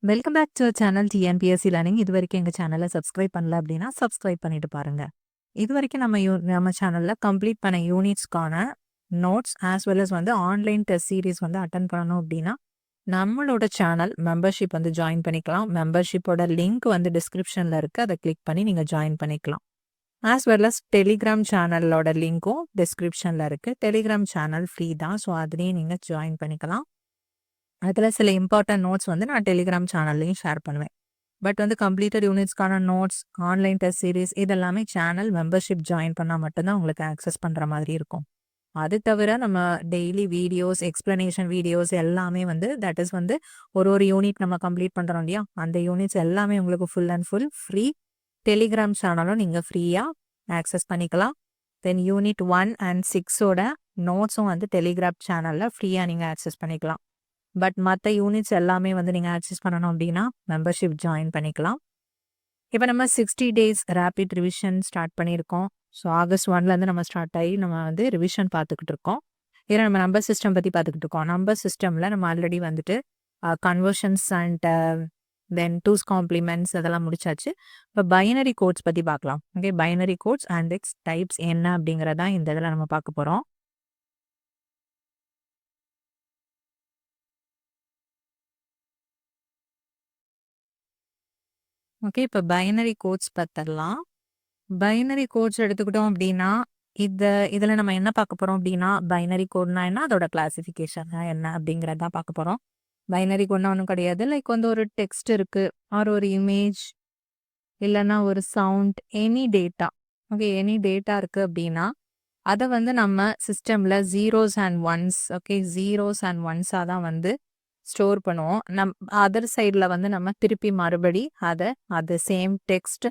Welcome back to channel TNPSC learning. இது வரைக்கும் எங்கள் சேனலை சப்ஸ்கிரைப் பண்ணல அப்படின்னா சப்ஸ்கிரைப் பண்ணிட்டு பாருங்க. இது வரைக்கும் நம்ம சேனலில் கம்ப்ளீட் பண்ண யூனிட்ஸ்க்கான notes as well as online test series attend பண்ணணும் அப்படின்னா நம்மளோட சேனல் மெம்பர்ஷிப் ஜாயின் பண்ணிக்கலாம். மெம்பர்ஷிப்போட லிங்க் டிஸ்கிரிப்ஷனில் இருக்குது. அதை கிளிக் பண்ணி நீங்கள் ஜாயின் பண்ணிக்கலாம். ஆஸ் வெல் அஸ் டெலிகிராம் சேனலோட லிங்க்கும் டிஸ்கிரிப்ஷனில் இருக்குது. டெலிகிராம் சேனல் ஃப்ரீ தான். ஸோ அதுலேயும் நீங்கள் ஜாயின் பண்ணிக்கலாம். அதில் சில இம்பார்ட்டன்ட் நோட்ஸ் நான் டெலிகிராம் சேனல்லையும் ஷேர் பண்ணுவேன். பட் கம்ப்ளீட்டட் யூனிட்ஸ்க்கான நோட்ஸ், ஆன்லைன் டெஸ்ட் சீரீஸ் இதெல்லாமே சேனல் மெம்பர்ஷிப் ஜாயின் பண்ணால் மட்டும்தான் உங்களுக்கு ஆக்சஸ் பண்ணுற மாதிரி இருக்கும். அது தவிர நம்ம டெய்லி வீடியோஸ், எக்ஸ்ப்ளனேஷன் வீடியோஸ் எல்லாமே தட் இஸ் ஒரு யூனிட் நம்ம கம்ப்ளீட் பண்ணுறோம் இல்லையா, அந்த யூனிட்ஸ் எல்லாமே உங்களுக்கு full and full free. Telegram சேனலும் நீங்கள் ஃப்ரீயாக ஆக்சஸ் பண்ணிக்கலாம். தென் யூனிட் 1 and 6ஓட நோட்ஸும் டெலிகிராம் சேனலில் ஃப்ரீயாக நீங்கள் ஆக்சஸ் பண்ணிக்கலாம். பட் மற்ற யூனிட்ஸ் எல்லாமே நீங்கள் ஆக்சஸ் பண்ணணும் அப்படின்னா மெம்பர்ஷிப் ஜாயின் பண்ணிக்கலாம். இப்போ நம்ம 60 days ரேபிட் ரிவிஷன் ஸ்டார்ட் பண்ணியிருக்கோம். ஸோ August 1 நம்ம ஸ்டார்ட் ஆகி நம்ம ரிவிஷன் பார்த்துக்கிட்டு இருக்கோம். ஏன்னா நம்ம நம்பர் சிஸ்டம் பற்றி பார்த்துக்கிட்டு இருக்கோம். நம்பர் சிஸ்டமில் நம்ம already conversions and then two's complements அதெல்லாம் முடிச்சாச்சு. இப்போ பைனரி கோட்ஸ் பற்றி பார்க்கலாம். Okay, binary codes and its types என்ன அப்படிங்கிறதான் இந்த இதில் நம்ம பார்க்க போகிறோம். ஓகே, இப்போ பைனரி கோட்ஸ் பார்த்துடலாம். பைனரி கோட்ஸ் எடுத்துக்கிட்டோம் அப்படின்னா இதில் நம்ம என்ன பார்க்க போகிறோம் அப்படின்னா, பைனரி கோட்னா என்ன, அதோட கிளாசிஃபிகேஷன் என்ன அப்படிங்கிறதான் பார்க்க போகிறோம். பைனரி கோட்னா ஒன்றும் கிடையாது. லைக் ஒரு டெக்ஸ்ட் இருக்குது ஆர் ஒரு இமேஜ் இல்லைன்னா ஒரு sound, any data. Okay, any data இருக்குது அப்படின்னா அதை நம்ம சிஸ்டமில் zeros and ones, okay, zeros and ஒன்ஸாக தான் ஸ்டோர் பண்ணுவோம். அதர் சைடில் நம்ம திருப்பி மறுபடி அது same text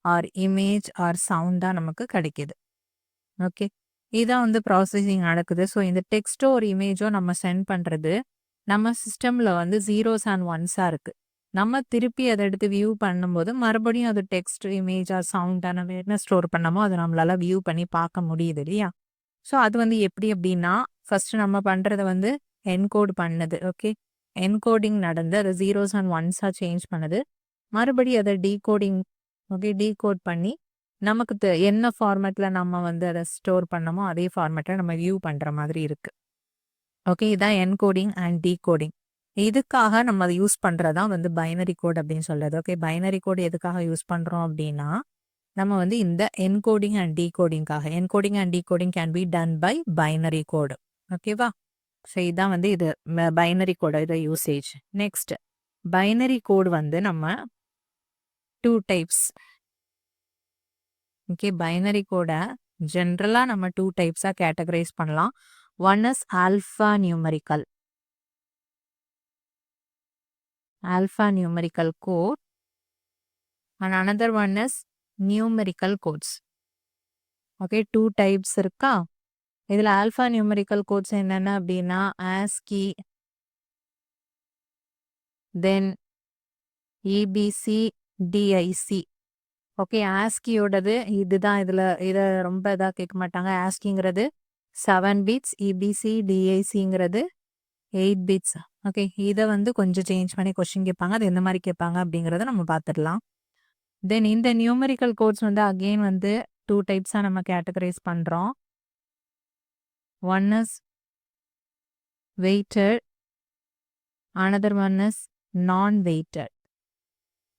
or image or சவுண்டாக நமக்கு கிடைக்கிது. ஓகே, இதான் ப்ராசஸிங் நடக்குது. ஸோ இந்த டெக்ஸ்ட்டோ ஒரு இமேஜோ நம்ம சென்ட் பண்ணுறது நம்ம சிஸ்டமில் ஜீரோஸ் அண்ட் ஒன்ஸாக இருக்குது. நம்ம திருப்பி அதை எடுத்து வியூ பண்ணும்போது மறுபடியும் அது டெக்ஸ்ட், இமேஜ் ஆர் சவுண்டாக நம்ம என்ன ஸ்டோர் பண்ணமோ அதை நம்மளால வியூ பண்ணி பார்க்க முடியுது இல்லையா. ஸோ அது எப்படி அப்படின்னா, ஃபர்ஸ்ட் நம்ம பண்ணுறதை என்கோட் பண்ணுது. ஓகே, என்கோடிங் நடந்து அதை ஜீரோஸ் அண்ட் ஒன்ஸாக சேஞ்ச் பண்ணுது. மறுபடி அதை டீகோடிங், ஓகே, டீகோட் பண்ணி நமக்கு என்ன ஃபார்மேட்டில் நம்ம அதை ஸ்டோர் பண்ணமோ அதே ஃபார்மேட்டில் நம்ம வியூ பண்ணுற மாதிரி இருக்குது. ஓகே, இதான் என்கோடிங் அண்ட் டீகோடிங். இதுக்காக நம்ம அதை யூஸ் பண்ணுறதான் பைனரி கோட் அப்படின்னு சொல்கிறது. ஓகே, பைனரி கோட் எதுக்காக யூஸ் பண்ணுறோம் அப்படின்னா நம்ம இந்த என்கோடிங் அண்ட் டீகோடிங்காக. Encoding and decoding can be done by binary code. ஓகேவா. ஸோ இதான் இது பைனரி கோடோட யூசேஜ். நெக்ஸ்ட், பைனரி கோடு நம்ம 2 டைப்ஸ். ஓகே, பைனரி கோடை ஜென்ரலாக நம்ம 2 டைப்ஸாக கேட்டகரைஸ் பண்ணலாம். One is alpha numerical. Alpha numerical code and another one is numerical codes. Okay, 2 types இருக்கா. இதில் ஆல்ஃபா நியூமரிக்கல் கோட்ஸ் என்னென்ன அப்படின்னா ஆஸ்கி, தென் இபிசி, டிஐசி. ஓகே, ஆஸ்கியோடது இதுதான். இதை ரொம்ப இதாக கேட்க மாட்டாங்க. ஆஸ்கிங்கிறது 7 bits, இபிசி டிஐசிங்கிறது 8 bits. ஓகே, இதை கொஞ்சம் சேஞ்ச் பண்ணி கொஸ்டின் கேட்பாங்க. அது எந்த மாதிரி கேட்பாங்க அப்படிங்கிறத நம்ம பார்த்துடலாம். தென் இந்த நியூமரிக்கல் கோட்ஸ் அகெயின் 2 டைப்ஸாக நம்ம கேட்டகரைஸ் பண்ணுறோம். One is weighted, another one is non-weighted.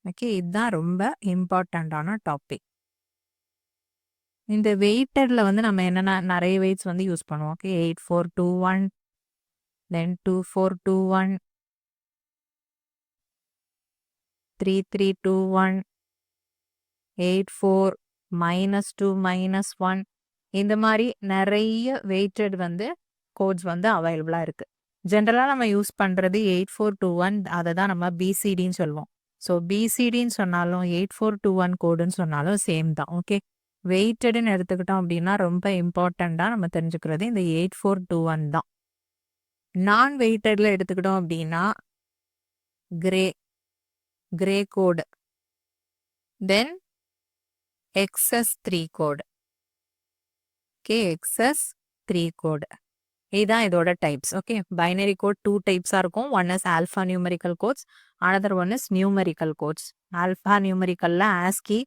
Okay, இதுதான் ரொம்ப இம்பார்ட்டண்ட்டான டாபிக். இந்த வெயிட்டடில் நம்ம என்னென்ன நிறைய வெயிட்ஸ் யூஸ் பண்ணுவோம். ஓகே, 8421, தென் 2421, 3321, 84, -2, -1 இந்த மாதிரி நிறைய வெயிட்டட் கோட்ஸ் அவைலபிளாக இருக்குது. ஜென்ரலாக நம்ம யூஸ் பண்ணுறது 8421, அதை தான் நம்ம பிசிடின்னு சொல்லுவோம். ஸோ பிசிடின்னு சொன்னாலும் 8421 கோடுன்னு சொன்னாலும் சேம் தான். ஓகே, வெயிட்டடுன்னு எடுத்துக்கிட்டோம் அப்படின்னா ரொம்ப இம்பார்ட்டண்ட்டாக நம்ம தெரிஞ்சுக்கிறது இந்த 8421 தான். நான் வெயிட்டடில் எடுத்துக்கிட்டோம் அப்படின்னா கிரே கோடு, தென் XS3 கோடு. Okay, XS3 code. இதுதான் இதோட டைப்ஸ். ஓகே, பைனரி கோட் 2 டைப்ஸாக இருக்கும். One is alpha numerical codes, another one is numerical codes. Alpha நியூமெரிக்கல்ல ஆஸ்கி,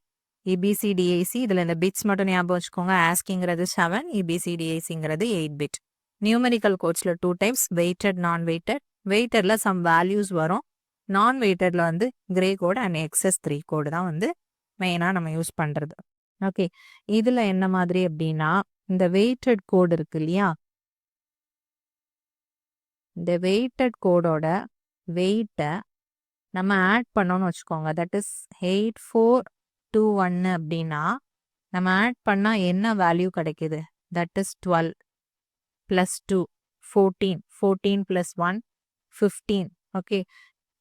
இபிசிடிஐசி. இதில் இந்த பிட்ஸ் மட்டும் ஞாபகம் வச்சுக்கோங்க. ஆஸ்கிங்கிறது 7, இபிசிடிஐசிங்கிறது 8 பிட். நியூமெரிக்கல் கோட்ஸில் 2 டைப்ஸ், வெயிட்டட், நான் வெயிட்டட். வெயிட்டடில் சம் வேல்யூஸ் வரும். நான் வெயிட்டடில் வந்து கிரே கோட் அண்ட் XS3 கோடு தான் வந்து மெயினாக நம்ம யூஸ் பண்ணுறது. ஓகே, இதில் என்ன மாதிரி அப்படின்னா இந்த வெயிட்டட் கோடு இருக்கு இல்லையா, இந்த வெயிட்டட் கோடோட வெயிட்டை நம்ம ஆட் பண்ணோம்னு வச்சுக்கோங்க. தட் இஸ் 8421 அப்படின்னா நம்ம ஆட் பண்ணால் என்ன வேல்யூ கிடைக்குது? That is 12 + 2 14, 14 + 1 15. ஓகே,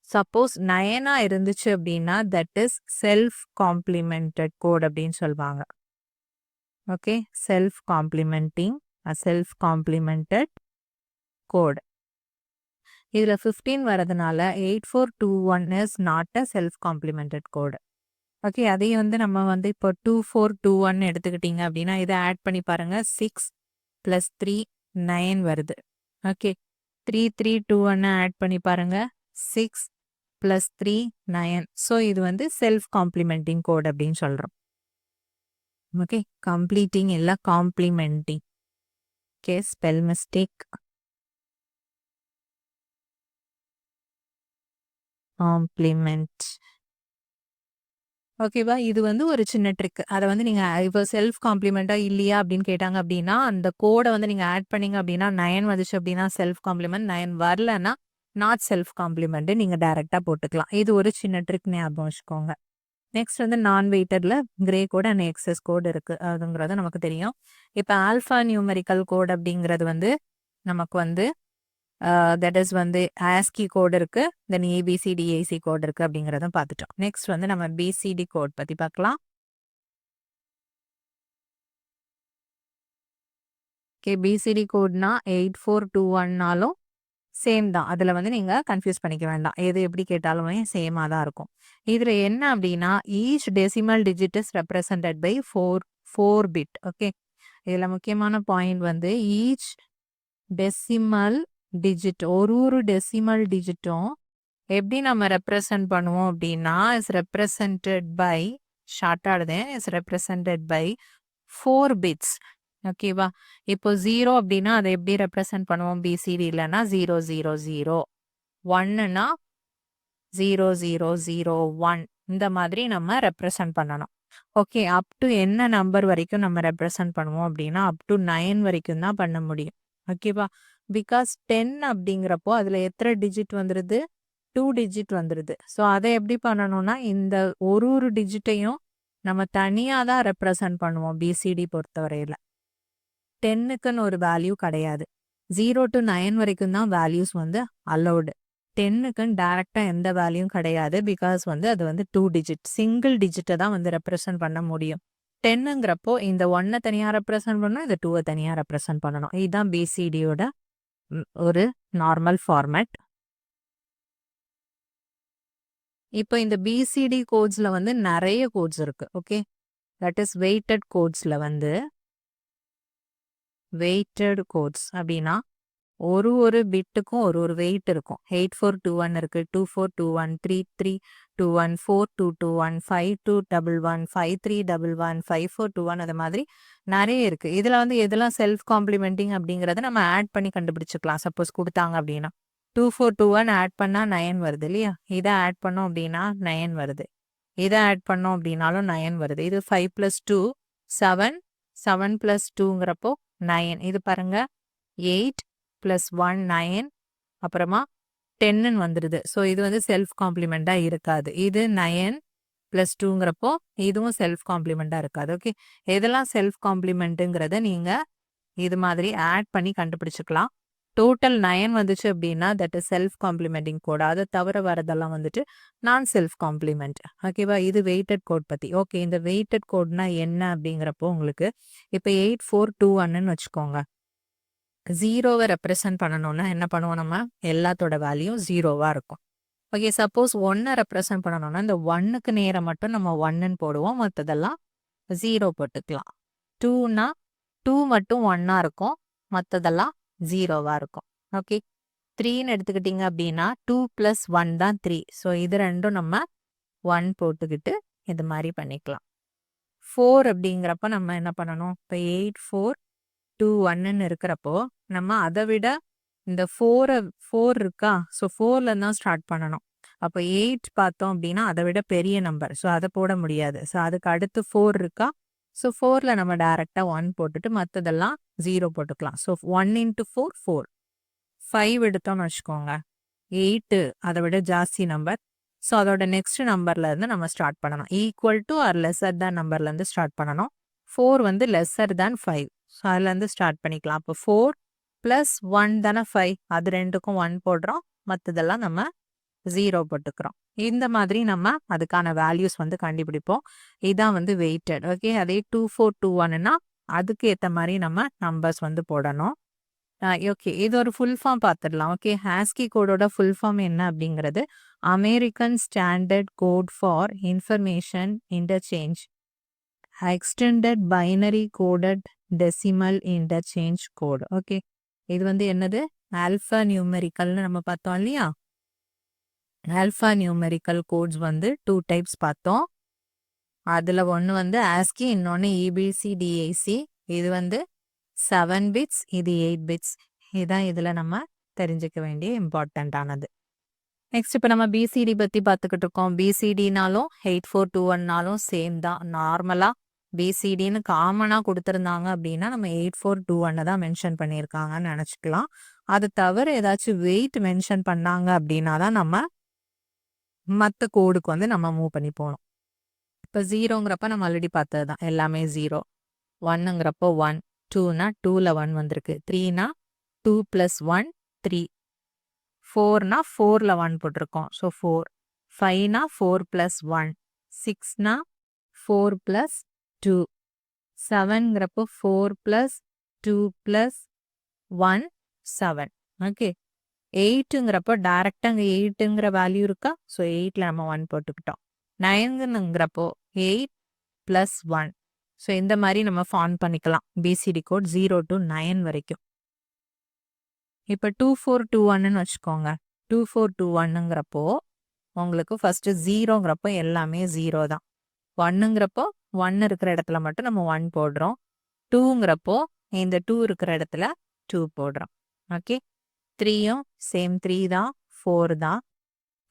சப்போஸ் 9 இருந்துச்சு அப்படின்னா that is self complemented code அப்படின்னு சொல்லுவாங்க. Okay, self complementing, self complemented code. இதில் 15 வரதுனால 8421 is not a self complemented code. Okay, அதையும் வந்து நம்ம வந்து இப்போ 2421 எடுத்துக்கிட்டீங்க அப்படின்னா இதை ஆட் பண்ணி பாருங்க. 6 + 3 9 வருது. ஓகே, 3321 ஆட் பண்ணி பாருங்க. 6 + 3 9. ஸோ இது வந்து செல்ஃப் காம்ப்ளிமெண்டிங் கோட் அப்படின்னு சொல்கிறோம். ஓகே, கம்ப்ளீட்டிங் இல்லை complementing. Okay, spell mistake. Complement. ஓகேவா, இது வந்து ஒரு சின்ன ட்ரிக். அதை வந்து நீங்கள் இப்போ செல்ஃப் காம்ப்ளிமெண்ட்டா இல்லையா அப்படின்னு கேட்டாங்க அப்படின்னா அந்த கோடை வந்து நீங்கள் ஆட் பண்ணீங்க அப்படின்னா 9 வந்துச்சு அப்படின்னா செல்ஃப் காம்ப்ளிமெண்ட், 9 வரலன்னா நாட் செல்ஃப் காம்ப்ளிமெண்ட் நீங்கள் டைரெக்டாக போட்டுக்கலாம். இது ஒரு சின்ன ட்ரிக் ஞாபகம் வச்சுக்கோங்க. நெக்ஸ்ட் வந்து non weighted gray code and XS code இருக்குது அதுங்கிறது நமக்கு தெரியும். இப்போ ஆல்ஃபா நியூமெரிக்கல் கோட் அப்படிங்கிறது வந்து நமக்கு வந்து தட் இஸ் வந்து ஆஸ்கி கோட் இருக்கு, தென் ஏபிசிடிஏசி கோட் இருக்கு அப்படிங்கிறதும் பார்த்துட்டோம். நெக்ஸ்ட் வந்து நம்ம பிசிடி கோட் பற்றி பார்க்கலாம். ஓகே, பிசிடி கோட்னா 8421னாலும் சேம் தான். அதில் வந்து நீங்கள் கன்ஃபியூஸ் பண்ணிக்க வேண்டாம். எது எப்படி கேட்டாலுமே சேமாக தான் இருக்கும். இதில் என்ன அப்படின்னா each decimal digit is represented by 4 bit. Okay, இதில் முக்கியமான பாயிண்ட் வந்து ஈச் டெசிமல் டிஜிட், ஒரு டெசிமல் டிஜிட்டும் எப்படி நம்ம ரெப்ரசன்ட் பண்ணுவோம் அப்படின்னா இஸ் ரெப்ரசன்டட் பை, ஷார்ட்டாக எழுதேன், இஸ் ரெப்ரசன்டட் பை 4 பிட்ஸ். ஓகேவா, இப்போ 0 அப்படின்னா அதை எப்படி ரெப்ரசன்ட் பண்ணுவோம்? பிசிடி இல்லைன்னா 000, 1னா 0001, இந்த மாதிரி நம்ம ரெப்ரசன்ட் பண்ணணும். ஓகே, அப் டு என்ன நம்பர் வரைக்கும் நம்ம ரெப்ரசன்ட் பண்ணுவோம் அப்படின்னா அப் டு 9 வரைக்கும் தான் பண்ண முடியும். ஓகேவா, பிகாஸ் 10 அப்படிங்கிறப்போ அதில் எத்தனை டிஜிட் வந்துடுது? 2 டிஜிட் வந்துடுது. ஸோ அதை எப்படி பண்ணணும்னா இந்த ஒரு டிஜிட்டையும் நம்ம தனியாக தான் ரெப்ரசன்ட் பண்ணுவோம் பிசிடி பொறுத்தவரையில். 10க்குன்னு ஒரு வேல்யூ கிடையாது. 0 to 9 வரைக்கும் தான் வேல்யூஸ் வந்து அலௌடு. 10க்குன்னு டைரெக்டாக எந்த வேல்யூவும் கிடையாது. பிகாஸ் வந்து அது வந்து 2 டிஜிட், சிங்கிள் டிஜிட்டை தான் வந்து ரெப்ரசன்ட் பண்ண முடியும். 10ங்கிறப்போ இந்த 1 தனியாக ரெப்ரசன்ட் பண்ணணும், இந்த 2 தனியாக ரெப்ரசன்ட் பண்ணணும். இதுதான் பிசிடியோட ஒரு நார்மல் ஃபார்மேட். இப்போ இந்த பிசிடி கோட்ஸில் வந்து நிறைய கோட்ஸ் இருக்கு. ஓகே, தட் இஸ் வெயிட்டட் கோட்ஸில் வந்து வெயிட்டட் கோட்ஸ் அப்படின்னா ஒரு பிட்டுக்கும் ஒரு வெயிட் இருக்கும். 8421 இருக்கு, 2421, 3321, 4221, 5211, 5311, 5421, அது மாதிரி நிறைய இருக்கு. இதில் வந்து எதெல்லாம் செல்ஃப் காம்ப்ளிமெண்டிங் அப்படிங்கிறத நம்ம ஆட் பண்ணி கண்டுபிடிச்சிக்கலாம். சப்போஸ் கொடுத்தாங்க அப்படின்னா 2421 ஆட் பண்ணால் 9 வருது இல்லையா, இதை ஆட் பண்ணோம் அப்படின்னா 9 வருது, இதை ஆட் பண்ணோம் அப்படின்னாலும் 9 வருது. இது 5 + 2 7, 7 + 2ங்கிறப்போ 9. இது பாருங்க 8 + 1 9, அப்புறமா 10ன்னு வந்துடுது. ஸோ இது வந்து செல்ஃப் காம்ப்ளிமெண்ட்டாக இருக்காது. இது 9 + 2ங்கிறப்போ இதுவும் செல்ஃப் காம்ப்ளிமெண்ட்டாக இருக்காது. ஓகே, எதெல்லாம் செல்ஃப் காம்ப்ளிமெண்ட்டுங்கிறத நீங்கள் இது மாதிரி ஆட் பண்ணி கண்டுபிடிச்சிக்கலாம். டோட்டல் 9 வந்துச்சு அப்படின்னா that is self complementing code. அதை தவிர வரதெல்லாம் வந்துட்டு நான் செல்ஃப் காம்ப்ளிமெண்ட். ஓகேவா, இது வெயிட்டட் கோட் பற்றி. ஓகே, இந்த வெயிட்டட் கோட்னா என்ன அப்படிங்கிறப்போ உங்களுக்கு இப்போ 8421ன்னு வச்சுக்கோங்க. 0வை ரெப்ரசன்ட் பண்ணணும்னா என்ன பண்ணுவோம்? நம்ம எல்லாத்தோட வேல்யூ 0வா இருக்கும். ஓகே, சப்போஸ் 1 ரெப்ரசன்ட் பண்ணணும்னா இந்த 1க்கு நேரம் மட்டும் நம்ம 1ன்னு போடுவோம், மற்றதெல்லாம் 0 போட்டுக்கலாம். 2னா 2 மட்டும் 1ஆ இருக்கும், மற்றதெல்லாம் 0வா இருக்கும். ஓகே, 3ன்னு எடுத்துக்கிட்டீங்க அப்படின்னா 2 + 1 தான் 3. ஸோ இது ரெண்டும் நம்ம 1 போட்டுக்கிட்டு இது மாதிரி பண்ணிக்கலாம். 4 அப்படிங்கிறப்ப நம்ம என்ன பண்ணணும்? இப்போ 8, 4, 2, 1ன்னு இருக்கிறப்போ நம்ம அதை விட இந்த 4 இருக்கா? ஸோ 4ல தான் ஸ்டார்ட் பண்ணணும். அப்போ 8 பார்த்தோம் அப்படின்னா அதை விட பெரிய நம்பர். ஸோ அதை போட முடியாது. ஸோ அதுக்கு அடுத்து 4 இருக்கா? ஸோ 4ல நம்ம டைரெக்டாக 1 போட்டுட்டு மற்றதெல்லாம் 0 போட்டுக்கலாம். ஸோ 1 × 4 4. 5 எடுத்தோம்னு வச்சுக்கோங்க. 8 அதை விட ஜாஸ்தி நம்பர். ஸோ அதோட நெக்ஸ்ட் நம்பர்ல இருந்து நம்ம ஸ்டார்ட் பண்ணணும். Equal to or lesser than நம்பர்ல இருந்து ஸ்டார்ட் பண்ணணும். 4 வந்து லெஸ்ஸர் தேன் 5. ஸோ அதுல இருந்து ஸ்டார்ட் பண்ணிக்கலாம். அப்போ 4 + 1 தானே 5. அது ரெண்டுக்கும் 1 போடுறோம். மற்றதெல்லாம் நம்ம 0 போட்டுக்கிறோம். இந்த மாதிரி நம்ம அதுக்கான வேல்யூஸ் வந்து கண்டுபிடிப்போம். இதான் வந்து வெயிட்டட். ஓகே, அதே 2, 4, 2, 1ன்னா அதுக்கு ஏற்ற மாதிரி நம்ம நம்பர்ஸ் வந்து போடணும். ஓகே, இது ஒரு ஃபுல் ஃபார்ம் பார்த்துடலாம். ஓகே, ஹாஸ்கி கோடோட ஃபுல் ஃபார்ம் என்ன அப்படிங்கிறது American standard code for information interchange extended binary coded decimal interchange code. Okay, இது வந்து என்னது? ஆல்ஃபா நியூமெரிக்கல்னு நம்ம பார்த்தோம் இல்லையா? ஆல்ஃபா நியூமெரிக்கல் கோட்ஸ் வந்து 2 டைப்ஸ் பார்த்தோம். அதில் ஒன்று வந்து ஆஸ்கி, இன்னொன்று EBCDIC. இது வந்து 7 பிட்ஸ், இது 8 பிட்ஸ். இதுதான் இதில் நம்ம தெரிஞ்சுக்க வேண்டிய இம்பார்ட்டண்ட்டானது. நெக்ஸ்ட் இப்போ நம்ம பிசிடி பற்றி பார்த்துக்கிட்டு இருக்கோம். பிசிடினாலும் 8421னாலும் சேம் தான். நார்மலாக பிசிடின்னு காமனாக கொடுத்துருந்தாங்க அப்படின்னா நம்ம 8421 தான் மென்ஷன் பண்ணியிருக்காங்கன்னு நினச்சிக்கலாம். அது தவிர ஏதாச்சும் வெயிட் மென்ஷன் பண்ணாங்க அப்படின்னா தான் நம்ம மற்ற கோடுக்கு வந்து நம்ம மூவ் பண்ணி போகணும். இப்போ 0ங்கிறப்ப நம்ம ஆல்ரெடி பார்த்தது தான், எல்லாமே 0. 1ங்கிறப்போ 1, 2னா 2ல் 1 வந்திருக்கு, 3னா 2 + 1 3, 4னா 4ல் 1 போட்டிருக்கோம். ஸோ 4, 5னா 4 + 1, 6னா 4 + 2, 7ங்கிறப்போ 4 + 2 + 1 7. ஓகே, 8ங்கிறப்போ டைரக்டாக அங்கே 8ங்கிற வேல்யூ இருக்கா? ஸோ 8ல் நம்ம 1 போட்டுக்கிட்டோம். 9ங்கிறப்போ 8 + 1. ஸோ இந்த மாதிரி நம்ம ஃபார்ம் பண்ணிக்கலாம் பிசிடி கோட் 0 to 9 வரைக்கும். இப்போ 2421ன்னு வச்சுக்கோங்க. 2421ங்கிறப்போ உங்களுக்கு ஃபர்ஸ்ட் 0ங்கிறப்போ எல்லாமே 0 தான். 1ங்கிறப்போ 1 இருக்கிற இடத்துல மட்டும் நம்ம 1 போடுறோம். 2ங்கிறப்போ இந்த 2 இருக்கிற இடத்துல 2 போடுறோம். ஓகே, 3யும் சேம் 3 தான், 4 தான்.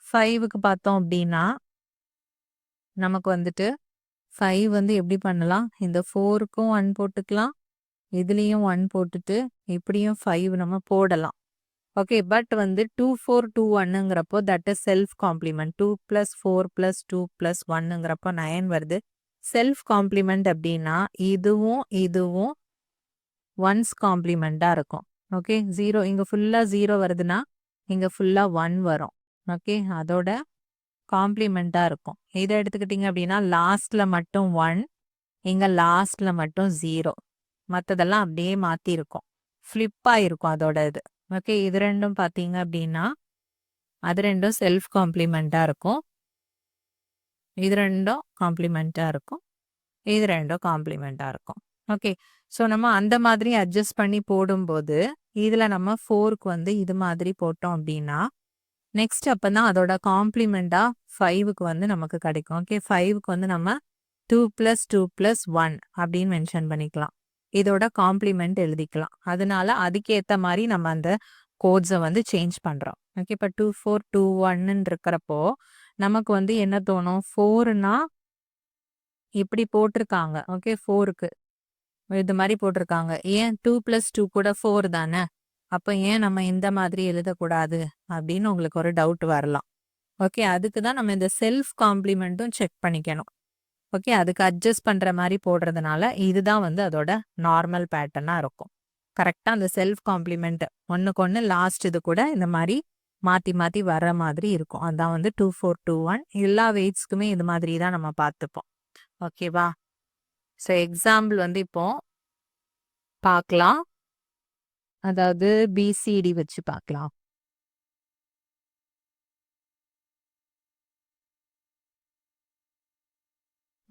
5க்கு பார்த்தோம் அப்படின்னா நமக்கு வந்துட்டு 5 வந்து எப்படி பண்ணலாம்? இந்த 4க்கும் 1 போட்டுக்கலாம், இதுலேயும் 1 போட்டுட்டு இப்படியும் 5 நம்ம போடலாம். ஓகே, பட் வந்து 2421ங்கிறப்போ தட் இஸ் செல்ஃப் காம்ப்ளிமெண்ட். 2 + 4 + 2 + 1ங்கிறப்போ 9 வருது. செல்ஃப் காம்ப்ளிமெண்ட் அப்படின்னா இதுவும் இதுவும் ஒன்ஸ் காம்ப்ளிமெண்ட்டாக இருக்கும். ஓகே, 0 இங்கே ஃபுல்லாக 0 வருதுன்னா இங்கே ஃபுல்லாக 1 வரும். ஓகே, அதோட காம்ப்ளிமெண்ட்டாக இருக்கும். இதை எடுத்துக்கிட்டிங்க அப்படின்னா லாஸ்ட்டில் மட்டும் 1, இங்கே லாஸ்ட்டில் மட்டும் 0. மற்றதெல்லாம் அப்படியே மாற்றிருக்கும், ஃப்ளிப்பாக இருக்கும் அதோட இது. ஓகே, இது ரெண்டும் பார்த்தீங்க அப்படின்னா அது ரெண்டும் செல்ஃப் காம்ப்ளிமெண்ட்டாக இருக்கும், இது ரெண்டும் காம்ப்ளிமெண்ட்டாக இருக்கும், இது ரெண்டும் காம்ப்ளிமெண்ட்டாக இருக்கும். ஓகே, ஸோ நம்ம அந்த மாதிரி அட்ஜஸ்ட் பண்ணி போடும்போது இதில் நம்ம 4க்கு வந்து இது மாதிரி போட்டோம் அப்படின்னா நெக்ஸ்ட் அப்போ தான் அதோட காம்ப்ளிமெண்ட்டாக 5க்கு வந்து நமக்கு கிடைக்கும். ஓகே, 5க்கு வந்து நம்ம 2 + 2 + 1 அப்படின்னு மென்ஷன் பண்ணிக்கலாம். இதோட காம்ப்ளிமெண்ட் எழுதிக்கலாம். அதனால அதுக்கேற்ற மாதிரி நம்ம அந்த கோட்ஸை வந்து சேஞ்ச் பண்ணுறோம். ஓகே, இப்போ 2421ன்னு இருக்கிறப்போ நமக்கு வந்து என்ன தோணும்? 4னா இப்படி போட்டிருக்காங்க. ஓகே, 4க்கு இது மாதிரி போட்டிருக்காங்க. ஏன் 2 + 2 கூட 4 தானே, அப்போ ஏன் நம்ம இந்த மாதிரி எழுதக்கூடாது அப்படின்னு உங்களுக்கு ஒரு டவுட் வரலாம். ஓகே, அதுக்கு தான் நம்ம இந்த செல்ஃப் காம்ப்ளிமெண்ட்டும் செக் பண்ணிக்கணும். ஓகே, அதுக்கு அட்ஜஸ்ட் பண்ணுற மாதிரி போடுறதுனால இதுதான் வந்து அதோட நார்மல் பேட்டர்னாக இருக்கும். கரெக்டாக அந்த செல்ஃப் காம்ப்ளிமெண்ட் ஒன்றுக்கு ஒன்று லாஸ்ட் இது கூட இந்த மாதிரி மாற்றி மாற்றி வர்ற மாதிரி இருக்கும். அதான் வந்து 2421. எல்லா வெயிட்ஸ்க்குமே இது மாதிரி தான் நம்ம பார்த்துப்போம். ஓகேவா? ஸோ எக்ஸாம்பிள் வந்து இப்போ பார்க்கலாம். அதாவது பிசிடி வச்சு பார்க்கலாம்.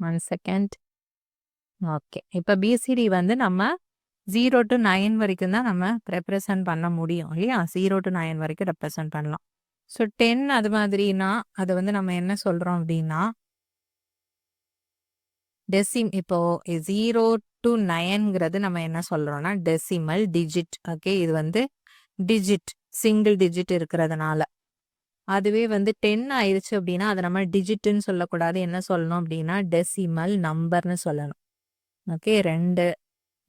One second. ஓகே, இப்போ பிசிடி வந்து நம்ம 0 to 9 வரைக்கும் தான் நம்ம ரெப்ரசன்ட் பண்ண முடியும் இல்லையா? 0 to 9 வரைக்கும் ரெப்ரசன்ட் பண்ணலாம். ஸோ 10 அது மாதிரினா அத வந்து நம்ம என்ன சொல்றோம் அப்படின்னா இப்போ 0 to 9ங்கிறது நம்ம என்ன சொல்றோம்னா டெசிமல் டிஜிட். ஓகே, இது வந்து டிஜிட், சிங்கிள் டிஜிட் இருக்கிறதுனால. அதுவே வந்து 10 ஆயிருச்சு அப்படின்னா அதை நம்ம டிஜிட்னு சொல்லக்கூடாது. என்ன சொல்லணும் அப்படின்னா டெசிமல் நம்பர்னு சொல்லணும். ஓகே, 2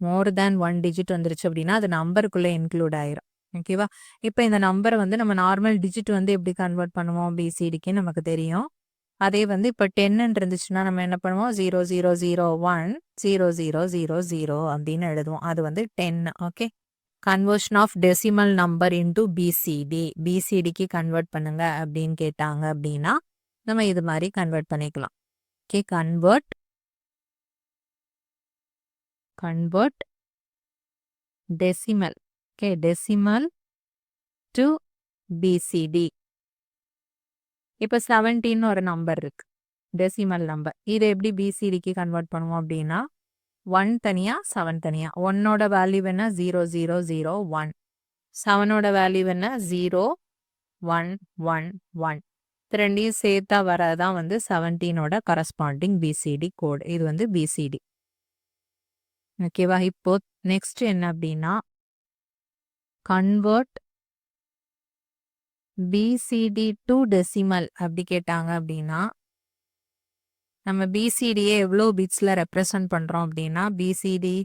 மோர் தேன் 1 டிஜிட் வந்துருச்சு அப்படின்னா அது நம்பருக்குள்ள இன்க்ளூட் ஆயிரும். ஓகேவா? இப்போ இந்த நம்பரை வந்து நம்ம நார்மல் டிஜிட் வந்து எப்படி கன்வெர்ட் பண்ணுவோம் பிசிடிக்கு நமக்கு தெரியும். அதே வந்து இப்போ 10 இருந்துச்சுன்னா நம்ம என்ன பண்ணுவோம் 0001 0000 அப்படின்னு எழுதுவோம். அது வந்து 10. Okay, conversion of decimal number into BCD. பிசிடிக்கு கன்வெர்ட் பண்ணுங்க அப்படின்னு கேட்டாங்க அப்படின்னா நம்ம இது மாதிரி கன்வெர்ட் பண்ணிக்கலாம். Okay, convert decimal. Okay, decimal to BCD. இப்போ 17 ஒரு நம்பர் இருக்கு, டெசிமல் நம்பர். இதை எப்படி பிசிடிக்கு கன்வெர்ட் பண்ணுவோம் அப்படின்னா 1 தனியா 7 தனியா. 1ஓட வேல்யூ என்ன 0001, 7ஓட வேல்யூ என்ன 0111. ரெண்டையும் சேர்த்தா வரதான் வந்து 17ஓட கரஸ்பாண்டிங் பிசிடி கோட். இது வந்து பிசிடி. ஓகேவா? இப்போ நெக்ஸ்ட் என்ன அப்படின்னா கன்வெர்ட் பிசிடி டு டெசிமல் அப்படி கேட்டாங்க அப்படின்னா நம்ம பிசிடியை எவ்வளோ பிட்ஸில் ரெப்ரசன்ட் பண்ணுறோம் அப்படின்னா பிசிடி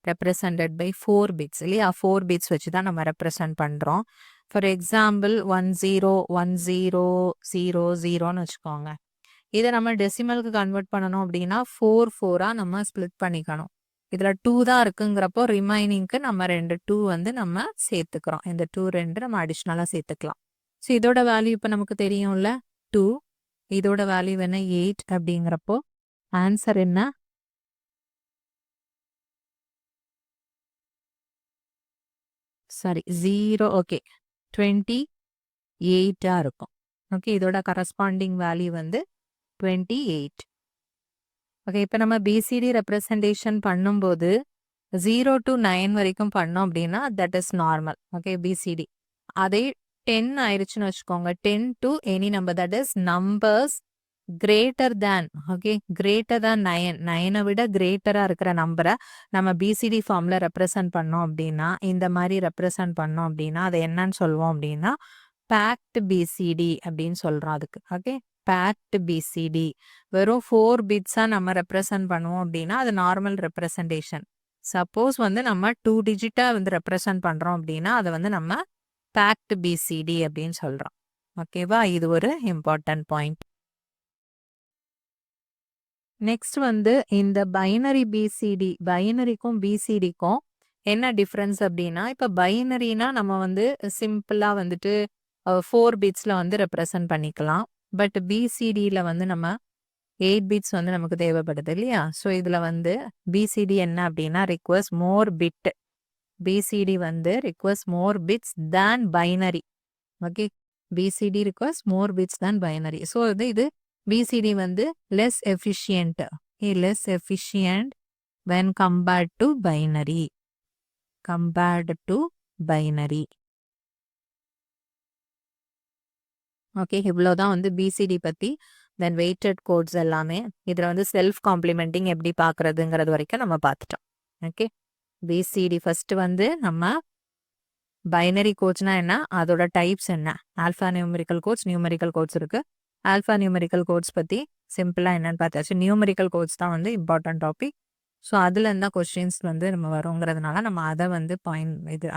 ரெப்ரசன்டட் பை 4 பிட்ஸ் இல்லையா? 4 பிட்ஸ் வச்சு தான் நம்ம ரெப்ரசன்ட் பண்ணுறோம். ஃபார் எக்ஸாம்பிள் 101000ன்னு வச்சுக்கோங்க. இதை நம்ம டெசிமலுக்கு கன்வெர்ட் பண்ணணும் அப்படின்னா 4 நம்ம ஸ்ப்ளிட் பண்ணிக்கணும். இதில் 2 தான் இருக்குங்கிறப்போ ரிமைனிங்க்கு நம்ம 2 வந்து நம்ம சேர்த்துக்கிறோம். இந்த 2 நம்ம அடிஷ்னலாக சேர்த்துக்கலாம். ஸோ இதோட வேல்யூ இப்போ நமக்கு தெரியும்ல 2. இதோட வேல்யூ என்ன 8 அப்படிங்கிறப்போ ஆன்சர் என்ன சாரி 0. ஓகே, 28 இருக்கும். ஓகே, இதோட கரஸ்பாண்டிங் வேல்யூ வந்து 28. ஓகே, இப்போ நம்ம பிசிடி ரெப்ரசன்டேஷன் பண்ணும்போது 0 to 9 வரைக்கும் பண்ணோம் அப்படின்னா that is normal. Okay, BCD. அதே 10 ஆயிருச்சுன்னு வச்சுக்கோங்க, 10 to any number that is numbers greater than. Okay, greater than 9 விட கிரேட்டரா இருக்கிற நம்பரை நம்ம பிசிடி ஃபார்ம்ல ரெப்ரசன்ட் பண்ணோம் அப்படின்னா இந்த மாதிரி ரெப்ரசன்ட் பண்ணோம் அப்படின்னா அதை என்னன்னு சொல்லுவோம் அப்படின்னா பேக்ட் பிசிடி அப்படின்னு சொல்றோம் அதுக்கு. Okay, packed BCD. வெறும் 4 பிட்ஸா நம்ம ரெப்ரசன்ட் பண்ணுவோம் அப்படின்னா அது நார்மல் ரெப்ரசன்டேஷன். சப்போஸ் வந்து நம்ம 2 டிஜிட்டா வந்து ரெப்ரசன்ட் பண்றோம் அப்படின்னா அதை வந்து நம்ம பேக்ட் பிசிடி அப்படின்னு சொல்றோம். ஓகேவா? இது ஒரு இம்பார்ட்டன்ட் பாயிண்ட். நெக்ஸ்ட் வந்து இந்த பைனரி பிசிடி, பைனரிக்கும் பிசிடிக்கும் என்ன டிஃப்ரென்ஸ் அப்படின்னா இப்போ பைனரினா நம்ம வந்து சிம்பிளா வந்துட்டு 4 பிட்ஸ்ல வந்து ரெப்ரசன்ட் பண்ணிக்கலாம். பட் பிசிடியில் வந்து நம்ம 8 பிட்ஸ் வந்து நமக்கு தேவைப்படுது இல்லையா? ஸோ இதில் வந்து பிசிடி என்ன அப்படின்னா ரிக்வெஸ்ட் மோர் பிட். பிசிடி வந்து ரிக்வெஸ்ட் மோர் பிட்ஸ் தேன் பைனரி. ஓகே, பிசிடி ரிக்வெஸ்ட் மோர் பிட்ஸ் தேன் பைனரி. ஸோ இது பிசிடி வந்து less efficient. Less efficient when compared to binary. Okay, இவ்வளோதான் வந்து பிசிடி பற்றி. தென் வெயிட்டட் கோட்ஸ் எல்லாமே இதில் வந்து செல்ஃப் காம்ப்ளிமெண்டிங் எப்படி பார்க்குறதுங்கிறது வரைக்கும் நம்ம பார்த்துட்டோம். ஓகே, பிசிடி ஃபர்ஸ்ட் வந்து நம்ம பைனரி கோட்ஸ்னா என்ன, அதோட டைப்ஸ் என்ன, alpha numerical codes, numerical codes இருக்கு. ஆல்ஃபா நியூமெரிக்கல் கோட்ஸ் பற்றி சிம்பிளாக என்னன்னு பார்த்தாச்சு. நியூமெரிக்கல் கோட்ஸ் தான் வந்து இம்பார்ட்டன்ட் டாபிக். ஸோ அதில் இருந்தால் கொஸ்டின்ஸ் வந்து நம்ம வருங்கிறதுனால நம்ம அதை வந்து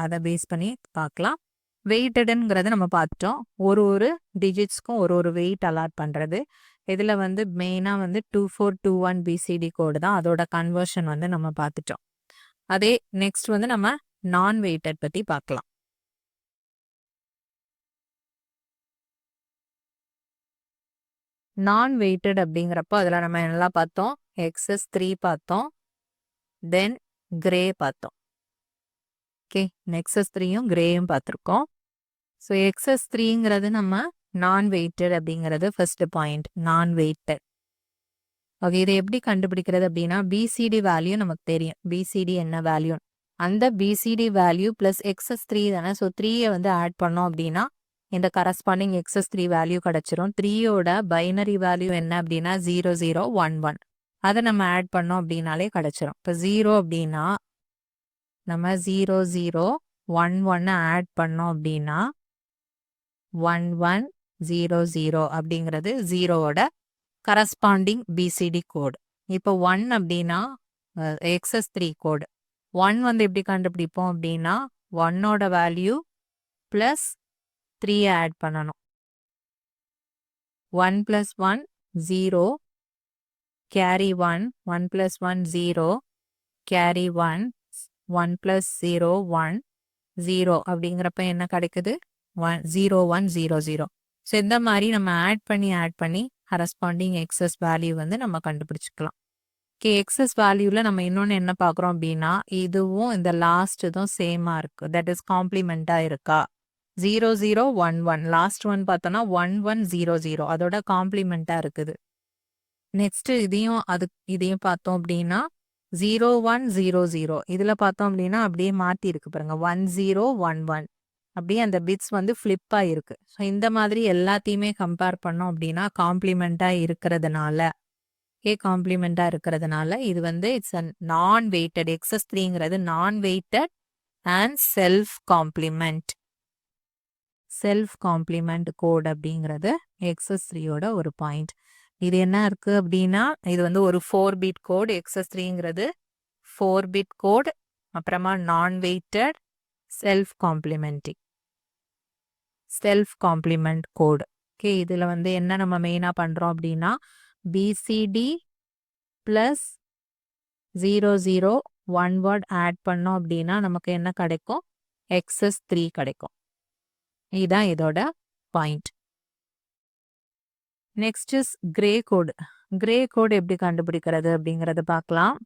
அதை பேஸ் பண்ணி பார்க்கலாம். வெயிட்டடுங்கிறத நம்ம பார்த்துட்டோம். ஒரு டிஜிட்ஸ்க்கும் ஒரு வெயிட் அலாட் பண்ணுறது. இதில் வந்து மெயினாக வந்து 2421 பிசிடி கோடு தான், அதோட கன்வர்ஷன் வந்து நம்ம பார்த்துட்டோம். அதே நெக்ஸ்ட் வந்து நம்ம நான் வெயிட்டட் பற்றி பார்க்கலாம். நான் வெயிட்டட் அப்படிங்கிறப்போ அதில் நம்ம என்னெல்லாம் பார்த்தோம், XS3 பார்த்தோம், தென் கிரே பார்த்தோம். ஓகே, XS3யும் கிரேயும் பார்த்துருக்கோம். ஸோ XS3ங்கிறது நம்ம நான் வெயிட்டட் அப்படிங்கிறது ஃபர்ஸ்ட் பாயிண்ட், நான் வெயிட்டட். ஓகே, இதை எப்படி கண்டுபிடிக்கிறது அப்படின்னா பிசிடி வேல்யூ நமக்கு தெரியும். பிசிடி என்ன வேல்யூ அந்த பிசிடி வேல்யூ பிளஸ் எக்ஸஸ் 3 தானே. ஸோ 3யை வந்து ஆட் பண்ணோம் அப்படின்னா இந்த கரஸ்பாண்டிங் எக்ஸஸ் 3 வேல்யூ கிடைச்சிரும். 3யோட பைனரி வேல்யூ என்ன அப்படின்னா 0011. அதை நம்ம ஆட் பண்ணோம் அப்படின்னாலே கிடைச்சிரும். இப்போ 0 அப்படின்னா நம்ம 0011 ஆட் பண்ணோம் அப்படின்னா 1100 அப்படிங்கிறது 0வோட கரஸ்பாண்டிங் பிசிடி கோடு. இப்போ 1 அப்படின்னா எக்ஸஸ் 3 கோடு. 1 வந்து எப்படி கண்டுபிடிப்போம் அப்படின்னா 1ஓட வேல்யூ பிளஸ் 3 ஆட் பண்ணணும். 1 + 1 0 கேரி 1 1 + 1 0 கேரி 1 1 + 0 1 0 அப்படிங்கிறப்ப என்ன கிடைக்குது 0100. ஸோ இந்த மாதிரி நம்ம ஆட் பண்ணி கரஸ்பாண்டிங் எக்ஸஸ் வேல்யூ வந்து நம்ம கண்டுபிடிச்சிக்கலாம். ஓகே, எக்ஸஸ் வேல்யூவில் நம்ம இன்னொன்று என்ன பார்க்குறோம் அப்படின்னா இதுவும் இந்த லாஸ்ட் இதுவும் சேமாக இருக்குது. தட் இஸ் காம்ப்ளிமெண்ட்டாக இருக்கா. 0011 லாஸ்ட் ஒன் பார்த்தோன்னா 1100 அதோட காம்ப்ளிமெண்ட்டாக இருக்குது. நெக்ஸ்ட் இதையும் பார்த்தோம் அப்படின்னா 0100 இதில் பார்த்தோம் அப்படின்னா அப்படியே மாற்றி இருக்கு பாருங்க 1011 அப்படியே அந்த பிட்ஸ் வந்து ஃப்ளிப்பாக இருக்கு. ஸோ இந்த மாதிரி எல்லாத்தையுமே கம்பேர் பண்ணோம் அப்படின்னா காம்ப்ளிமெண்ட்டாக இருக்கிறதுனால இது வந்து இட்ஸ் அ நான் வெயிட்டட். எக்ஸஸ் 3ங்கிறது non weighted and self complement code அப்படிங்கிறது எக்ஸஸ் 3யோட ஒரு பாயிண்ட். இது என்ன இருக்கு அப்படின்னா இது வந்து ஒரு 4 பிட் கோட். எக்ஸஸ் 3ங்கிறது 4 பிட் கோட். அப்புறமா non weighted self complement code. Okay, இதில் வந்து என்ன நம்ம மெயினாக பண்ணுறோம் அப்படின்னா பிசிடி ப்ளஸ் 00 வேர்ட் ஆட் பண்ணோம் அப்படின்னா நமக்கு என்ன கிடைக்கும் எக்ஸஸ் 3 கிடைக்கும். இதுதான் இதோட point. Next is gray code. Gray code எப்படி கண்டுபிடிக்கிறது அப்படிங்கறத பார்க்கலாம்.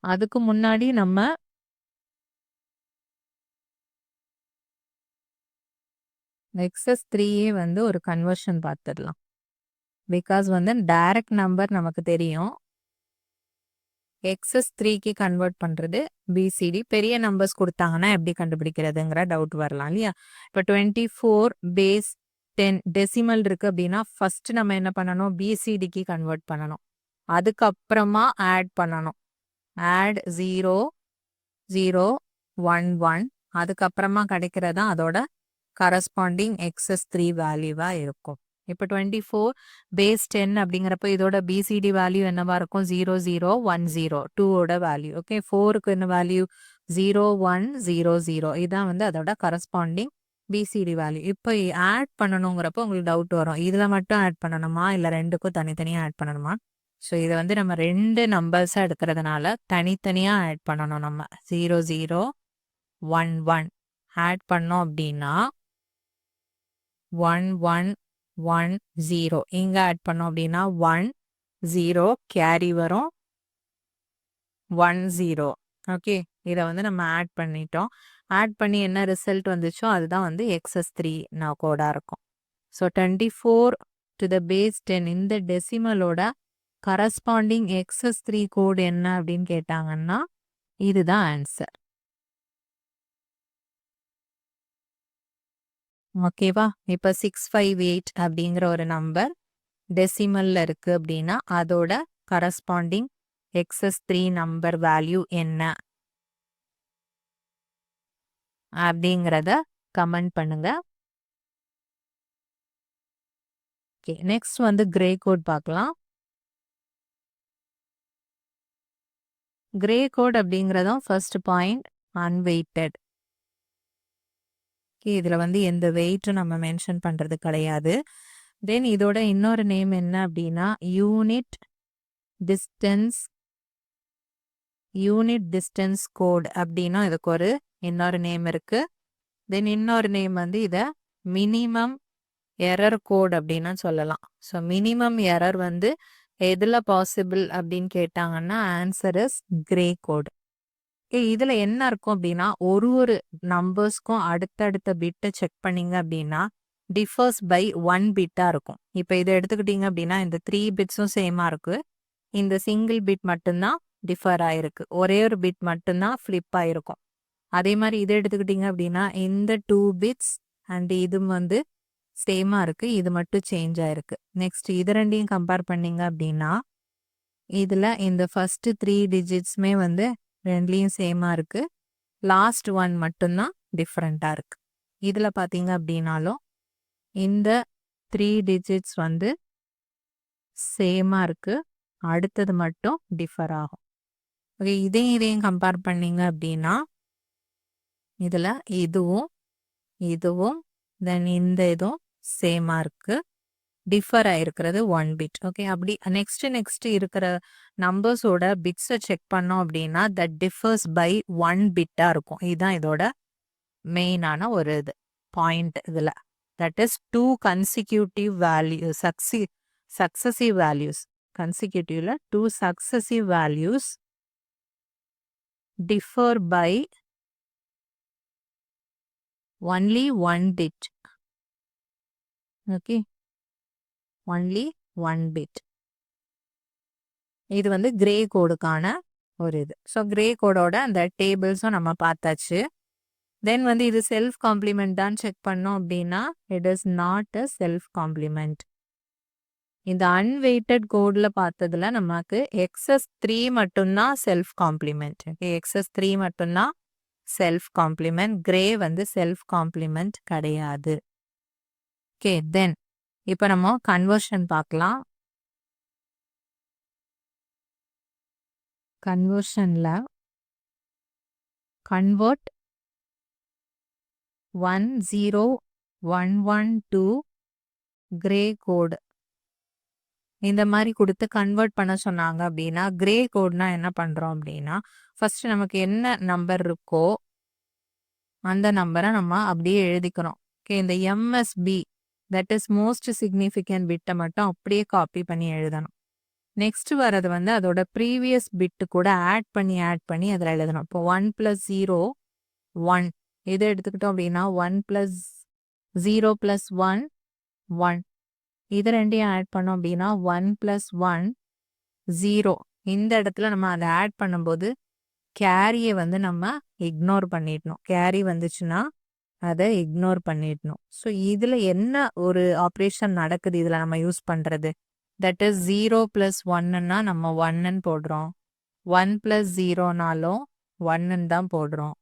அதுக்கு முன்னாடி நம்ம எக்ஸஸ் 3 வந்து ஒரு கன்வர்ஷன் பார்த்துடலாம். பிகாஸ் வந்து டைரக்ட் நம்பர் நமக்கு தெரியும். எக்ஸஸ் 3க்கு கன்வெர்ட் பண்றது பிசிடி. பெரிய நம்பர்ஸ் கொடுத்தாங்கன்னா எப்படி கண்டுபிடிக்கிறதுங்கிற டவுட் வரலாம் இல்லையா. இப்போ 24 பேஸ் 10 டெசிமல் இருக்கு அப்படின்னா ஃபர்ஸ்ட் நம்ம என்ன பண்ணணும் பிசிடிக்கு கன்வெர்ட் பண்ணணும். அதுக்கப்புறமா ஆட் பண்ணணும். ஆட் 0 0 1 1 அதுக்கப்புறமா கிடைக்கிறதா அதோட கரஸ்பாண்டிங் எக்ஸஸ் 3 வேல்யூவா இருக்கும். இப்போ 24 பேஸ் 10 அப்படிங்கிறப்ப இதோட பிசிடி வேல்யூ என்னவா இருக்கும் 0 0 1 0 2ஓட வேல்யூ. ஓகே, 4க்கு என்ன வேல்யூ 0 1 0 0 இதான் வந்து அதோட கரஸ்பாண்டிங் பிசிடி வேல்யூ. இப்போ ஆட் பண்ணணுங்கிறப்ப உங்களுக்கு டவுட் வரும், இதில் மட்டும் ஆட் பண்ணணுமா இல்லை ரெண்டுக்கும் தனித்தனியாக ஆட் பண்ணணுமா. ஸோ இதை வந்து நம்ம 2 நம்பர்ஸாக எடுக்கிறதுனால தனித்தனியாக ஆட் பண்ணணும். நம்ம 0 0 1 1 ஆட் பண்ணோம் அப்படின்னா 1 1 1 0 இங்கே ஆட் பண்ணோம் அப்படின்னா 1 0 கேரி வரும் 1 0. ஓகே, இதை வந்து நம்ம ஆட் பண்ணிட்டோம். ஆட் பண்ணி என்ன ரிசல்ட் வந்துச்சோ அதுதான் வந்து எக்ஸஸ் 3 கோடாக இருக்கும். ஸோ 24 டு த பேஸ் 10 இந்த டெசிமலோட கரஸ்பாண்டிங் எக்ஸஸ் 3 கோடு என்ன அப்படின்னு கேட்டாங்கன்னா இதுதான் ஆன்சர். ஓகேவா. இப்போ 658 அப்படிங்கிற ஒரு நம்பர் டெசிமல்ல இருக்கு அப்படின்னா அதோட கரஸ்பாண்டிங் எக்ஸஸ் 3 நம்பர் வேல்யூ என்ன அப்படிங்கிறத கமெண்ட் பண்ணுங்க. ஓகே, நெக்ஸ்ட் வந்து கிரே கோட் பார்க்கலாம். கிரே கோட் அப்படிங்கிறதும் ஃபர்ஸ்ட் பாயிண்ட் அன்வெயிட்டட். இதில் வந்து எந்த வெயிட்டும் நம்ம மென்ஷன் பண்ணுறது கிடையாது. தென் இதோட இன்னொரு நேம் என்ன அப்படின்னா யூனிட் டிஸ்டன்ஸ் கோட் அப்படின்னா இதுக்கு ஒரு இன்னொரு நேம் இருக்கு. தென் இன்னொரு நேம் வந்து இதை மினிமம் எரர் கோட் அப்படின்னு சொல்லலாம். ஸோ மினிமம் எரர் வந்து எதில் பாசிபிள் அப்படின்னு கேட்டாங்கன்னா ஆன்சர் இஸ் கிரே கோட். இதுல என்ன இருக்கும் அப்படின்னா ஒரு நம்பர்ஸ்க்கும் அடுத்தடுத்த பிட்டை செக் பண்ணீங்க அப்படின்னா டிஃபர்ஸ் பை 1 பிட்டா இருக்கும். இப்போ இதை எடுத்துக்கிட்டீங்க அப்படின்னா இந்த 3 பிட்ஸும் சேமா இருக்கு. இந்த சிங்கிள் பிட் மட்டும்தான் டிஃபர் ஆயிருக்கு. ஒரே ஒரு பிட் மட்டும்தான் ஃப்ளிப் ஆயிருக்கும். அதே மாதிரி இதை எடுத்துக்கிட்டீங்க அப்படின்னா இந்த 2 பிட்ஸ் அண்ட் இது வந்து சேமா இருக்கு. இது மட்டும் சேஞ்ச் ஆயிருக்கு. நெக்ஸ்ட் இது ரெண்டையும் கம்பேர் பண்ணீங்க அப்படின்னா இதுல இந்த ஃபர்ஸ்ட் 3 டிஜிட்ஸ்மே வந்து ரெண்டுலயும் சேமா இருக்கு. லாஸ்ட் ஒன் மட்டும்தான் டிஃப்ரெண்டா இருக்கு. இதுல பாத்தீங்க அப்படின்னாலும் இந்த 3 டிஜிட்ஸ் வந்து சேமா இருக்கு. அடுத்தது மட்டும் டிஃபர் ஆகும். ஓகே, இதையும் கம்பேர் பண்ணீங்க அப்படின்னா இதுல இதுவும் தென் இந்த இதுவும் சேமா இருக்கு. டிஃபர் ஆயிருக்கிறது 1 பிட். ஓகே, அப்படி நெக்ஸ்ட் இருக்கிற நம்பர்ஸோட பிட்ஸை செக் பண்ணோம் அப்படின்னா தட் டிஃபர்ஸ் பை 1 பிட்டா இருக்கும். இதுதான் இதோட மெயினான ஒரு இது பாயிண்ட். இதுல that is 2 consecutive value successive values கன்சிக்யூட்டிவ்ல 2 successive values differ by only 1 bit. Okay, only 1 bit. இது வந்து கிரே கோடுக்கான ஒரு இது. ஸோ கிரே கோடோட அந்த டேபிள்ஸும் நம்ம பார்த்தாச்சு. தென் வந்து இது செல்ஃப் காம்ப்ளிமெண்ட் தான் செக் பண்ணோம் அப்படின்னா it is not a self complement. இந்த அன்வெயிட்டட் கோட்ல பார்த்ததுல நமக்கு XS3 மட்டும்தான் செல்ஃப் காம்ப்ளிமெண்ட். ஓகே, XS3 மட்டும்தான் செல்ஃப் காம்ப்ளிமெண்ட். கிரே வந்து செல்ஃப் காம்ப்ளிமெண்ட் கிடையாது. ஓகே, தென் இப்போ நம்ம கன்வர்ஷன் பார்க்கலாம். கன்வர்ஷன்ல கன்வெர்ட் 10112 கிரே கோடு இந்த மாதிரி கொடுத்து கன்வெர்ட் பண்ண சொன்னாங்க அப்படின்னா கிரே கோட்னா என்ன பண்றோம் அப்படின்னா ஃபர்ஸ்ட் நமக்கு என்ன நம்பர் இருக்கோ அந்த நம்பரை நம்ம அப்படியே எழுதிக்கிறோம். ஓகே, இந்த MSB that is most significant பிட்டை மட்டும் அப்படியே காப்பி பண்ணி எழுதணும். நெக்ஸ்ட் வரது வந்து அதோட ப்ரீவியஸ் பிட்டு கூட ஆட் பண்ணி அதில் எழுதணும். இப்போ 1 + 0 1 இதை எடுத்துக்கிட்டோம் அப்படின்னா 1 + 0 + 1 1 இது ரெண்டையும் ஆட் பண்ணோம் அப்படின்னா 1 + 1 0. இந்த இடத்துல நம்ம அதை ஆட் பண்ணும்போது கேரியை வந்து நம்ம இக்னோர் பண்ணிடணும். கேரி வந்துச்சுன்னா அதை இக்னோர் பண்ணிடணும். ஸோ இதில் என்ன ஒரு ஆப்ரேஷன் நடக்குது இதில் நம்ம யூஸ் பண்ணுறது தட் இஸ் 0 + 1ன்னா நம்ம 1ன்னு போடுறோம். 1 + 0னாலும் 1ன்னு தான் போடுறோம்.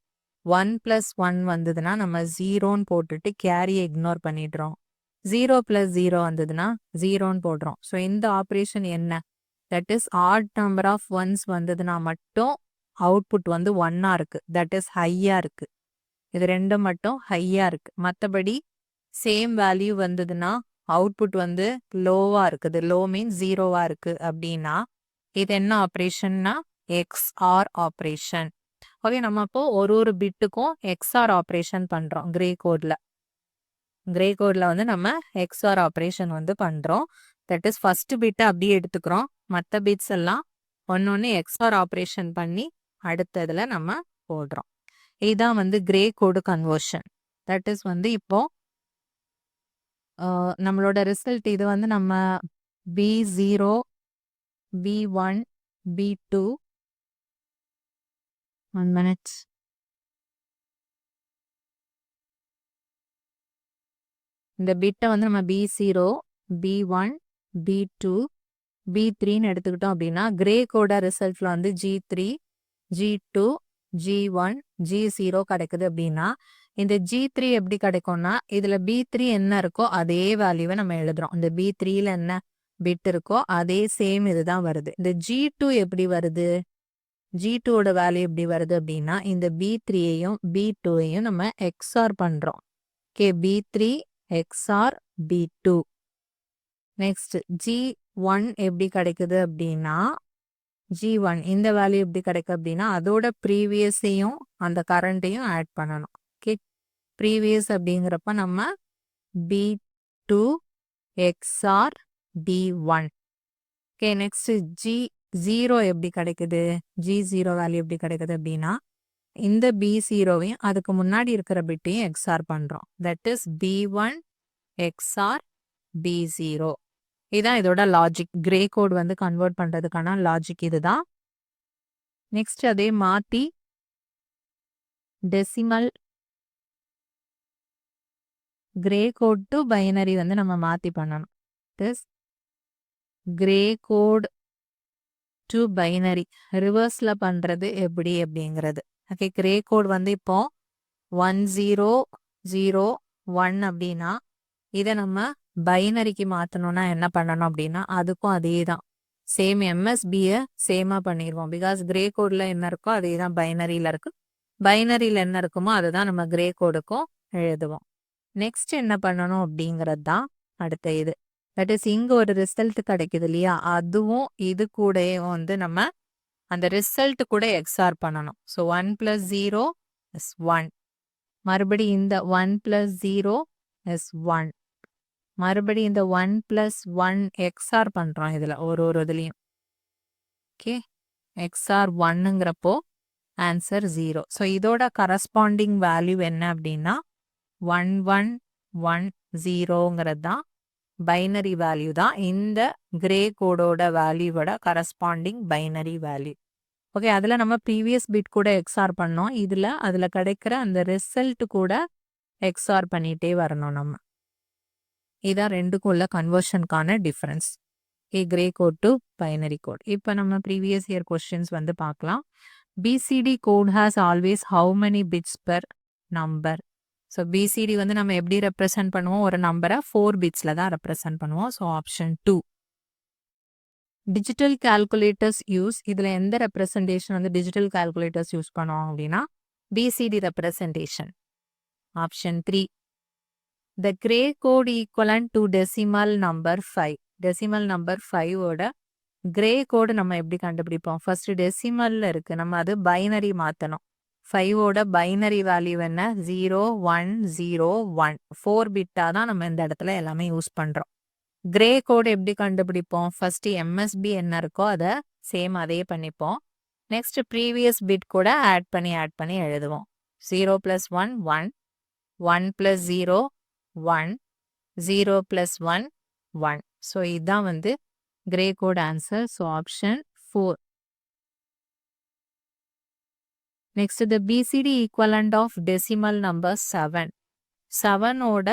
1 + 1 வந்ததுன்னா நம்ம 0ன்னு போட்டுட்டு கேரியை இக்னோர் பண்ணிடுறோம். 0 + 0 வந்ததுன்னா 0ன்னு போடுறோம். ஸோ இந்த ஆப்ரேஷன் என்ன that is odd number of ones வந்ததுன்னா மட்டும் அவுட்புட் வந்து 1ஆ இருக்கு. தட் இஸ் ஹையா இருக்கு. இது ரெண்டும் மட்டும் ஹையா இருக்கு. மற்றபடி சேம் வேல்யூ வந்ததுன்னா அவுட்புட் வந்து லோவா இருக்குது. லோ மீன்ஸ் 0வா இருக்கு அப்படின்னா இது என்ன ஆப்ரேஷன்னா XOR ஆப்ரேஷன். ஓகே, நம்ம இப்போ ஒரு பிட்டுக்கும் XOR ஆப்ரேஷன் பண்றோம். கிரே கோட்ல வந்து நம்ம XOR ஆப்ரேஷன் வந்து பண்றோம். தட் இஸ் ஃபர்ஸ்ட் பிட்டை அப்படியே எடுத்துக்கிறோம். மற்ற பிட்ஸ் எல்லாம் ஒன்னொன்னு XOR ஆப்ரேஷன் பண்ணி அடுத்ததுல நம்ம போடுறோம். இதுதான் வந்து grey code conversion. That is வந்து இப்போ நம்மளோட ரிசல்ட் இது வந்து நம்ம B0 B1 B2 1 minute இந்த பிட்டை வந்து நம்ம B0 B1 B2 B3ன்னு எடுத்துக்கிட்டோம் அப்படின்னா கிரே கோட ரிசல்ட்ல வந்து G3 G2 G1 G0 கிடைக்குது அப்படின்னா இந்த G3 எப்படி கிடைக்கும்னா இதுல B3 என்ன இருக்கோ அதே வேல்யூவை நம்ம எழுதுறோம். இந்த B3ல என்ன பிட் இருக்கோ அதே சேம் இதுதான் வருது. இந்த G2 எப்படி வருது G2ஓட வேல்யூ எப்படி வருது அப்படின்னா இந்த B3யையும் B2யையும் நம்ம XOR பண்றோம். Okay, B3 XOR B2. Next G1 எப்படி கிடைக்குது அப்படின்னா G1 இந்த வேல்யூ எப்படி கிடைக்கும் அப்படின்னா அதோட ப்ரீவியஸையும் அந்த கரண்ட்டையும் ஆட் பண்ணணும். ஓகே, ப்ரீவியஸ் அப்படிங்கிறப்ப நம்ம B2 XOR B1. Okay, next G0 எப்படி கிடைக்குது G0 வேல்யூ எப்படி கிடைக்குது அப்படின்னா இந்த B0வையும் அதுக்கு முன்னாடி இருக்கிற பிட்டையும் XOR பண்றோம். That is B1 XOR B0. இதான் இதோட லாஜிக். கிரே கோட் வந்து கன்வெர்ட் பண்றதுக்கான லாஜிக் இதுதான். நெக்ஸ்ட் அதே மாற்றி decimal gray code to binary வந்து நம்ம மாற்றி பண்ணணும். This gray code to binary ரிவர்ஸில் பண்ணுறது எப்படி அப்படிங்கிறது. ஓகே, கிரே கோட் வந்து இப்போ 1001 அப்படின்னா இதை நம்ம பைனரிக்கு மாற்றணும்னா என்ன பண்ணணும் அப்படின்னா அதுக்கும் அதே தான் சேம் எம்எஸ்பியை சேமாக பண்ணிடுவோம். பிகாஸ் கிரே கோடில் என்ன இருக்கோ அதே தான் பைனரியில் இருக்கு. பைனரியில் என்ன இருக்குமோ அதுதான் நம்ம கிரே கோடுக்கும் எழுதுவோம். நெக்ஸ்ட் என்ன பண்ணணும் அப்படிங்கிறது தான் அடுத்த இது. தட் இஸ் இங்கே ஒரு ரிசல்ட் கிடைக்குது இல்லையா, அதுவும் இது கூட வந்து நம்ம அந்த ரிசல்ட் கூட எக்ஸ்ஆர் பண்ணணும். So 1 + 0 is 1. மறுபடி இந்த 1 + 0 இஸ் 1. மறுபடி இந்த 1 + 1 எக்ஸ்ஆர் பண்ணுறோம் இதில் ஒரு இதுலேயும். ஓகே, எக்ஸ்ஆர் 1ங்கிறப்போ ஆன்சர் 0. ஸோ இதோட கரஸ்பாண்டிங் வேல்யூ என்ன அப்படின்னா 1110ங்கிறது தான் பைனரி வேல்யூ தான் இந்த கிரே கோடோட வேல்யூவோட கரஸ்பாண்டிங் பைனரி வேல்யூ. ஓகே, அதில் நம்ம ப்ரீவியஸ் பிட் கூட எக்ஸ்ஆர் பண்ணோம். அதில் கிடைக்கிற அந்த ரிசல்ட் கூட எக்ஸ்ஆர் பண்ணிகிட்டே வரணும் நம்ம. இதான் ரெண்டுக்கும் உள்ள கன்வர்ஷனுக்கான difference. Gray code to binary code. இப்போ நம்ம ப்ரீவியஸ் இயர் கொஸ்டின்ஸ் வந்து பார்க்கலாம். BCD code has always how many bits per number. So BCD வந்து நம்ம எப்படி ரெப்ரசன்ட் பண்ணுவோம், ஒரு நம்பரை 4 பிட்ஸில் தான் ரெப்ரசன்ட் பண்ணுவோம். So option 2. Digital calculators use, இதில் எந்த ரெப்ரசன்டேஷன் வந்து டிஜிட்டல் கால்குலேட்டர்ஸ் யூஸ் பண்ணுவோம் அப்படின்னா BCD representation. Option 3. The gray code equivalent to decimal number 5. decimal number 5ஓட grey கோடு நம்ம எப்படி கண்டுபிடிப்போம்? ஃபர்ஸ்ட் டெசிமல்ல இருக்கு, நம்ம அது பைனரி மாற்றணும். 5ஓட பைனரி வேல்யூ என்ன? 0101. 4 பிட்டாக தான் நம்ம இந்த இடத்துல எல்லாமே யூஸ் பண்ணுறோம். கிரே கோடு எப்படி கண்டுபிடிப்போம்? ஃபர்ஸ்ட் எம்எஸ்பி என்ன இருக்கோ அதை சேம் அதே பண்ணிப்போம். நெக்ஸ்ட் ப்ரீவியஸ் பிட் கூட ஆட் பண்ணி எழுதுவோம். 0 + 1 1, 1 + 0 1, 0 + 1 1. ஸோ இதுதான் வந்து gray code answer. So option 4. Next the BCD equivalent of decimal number 7. 7ஓட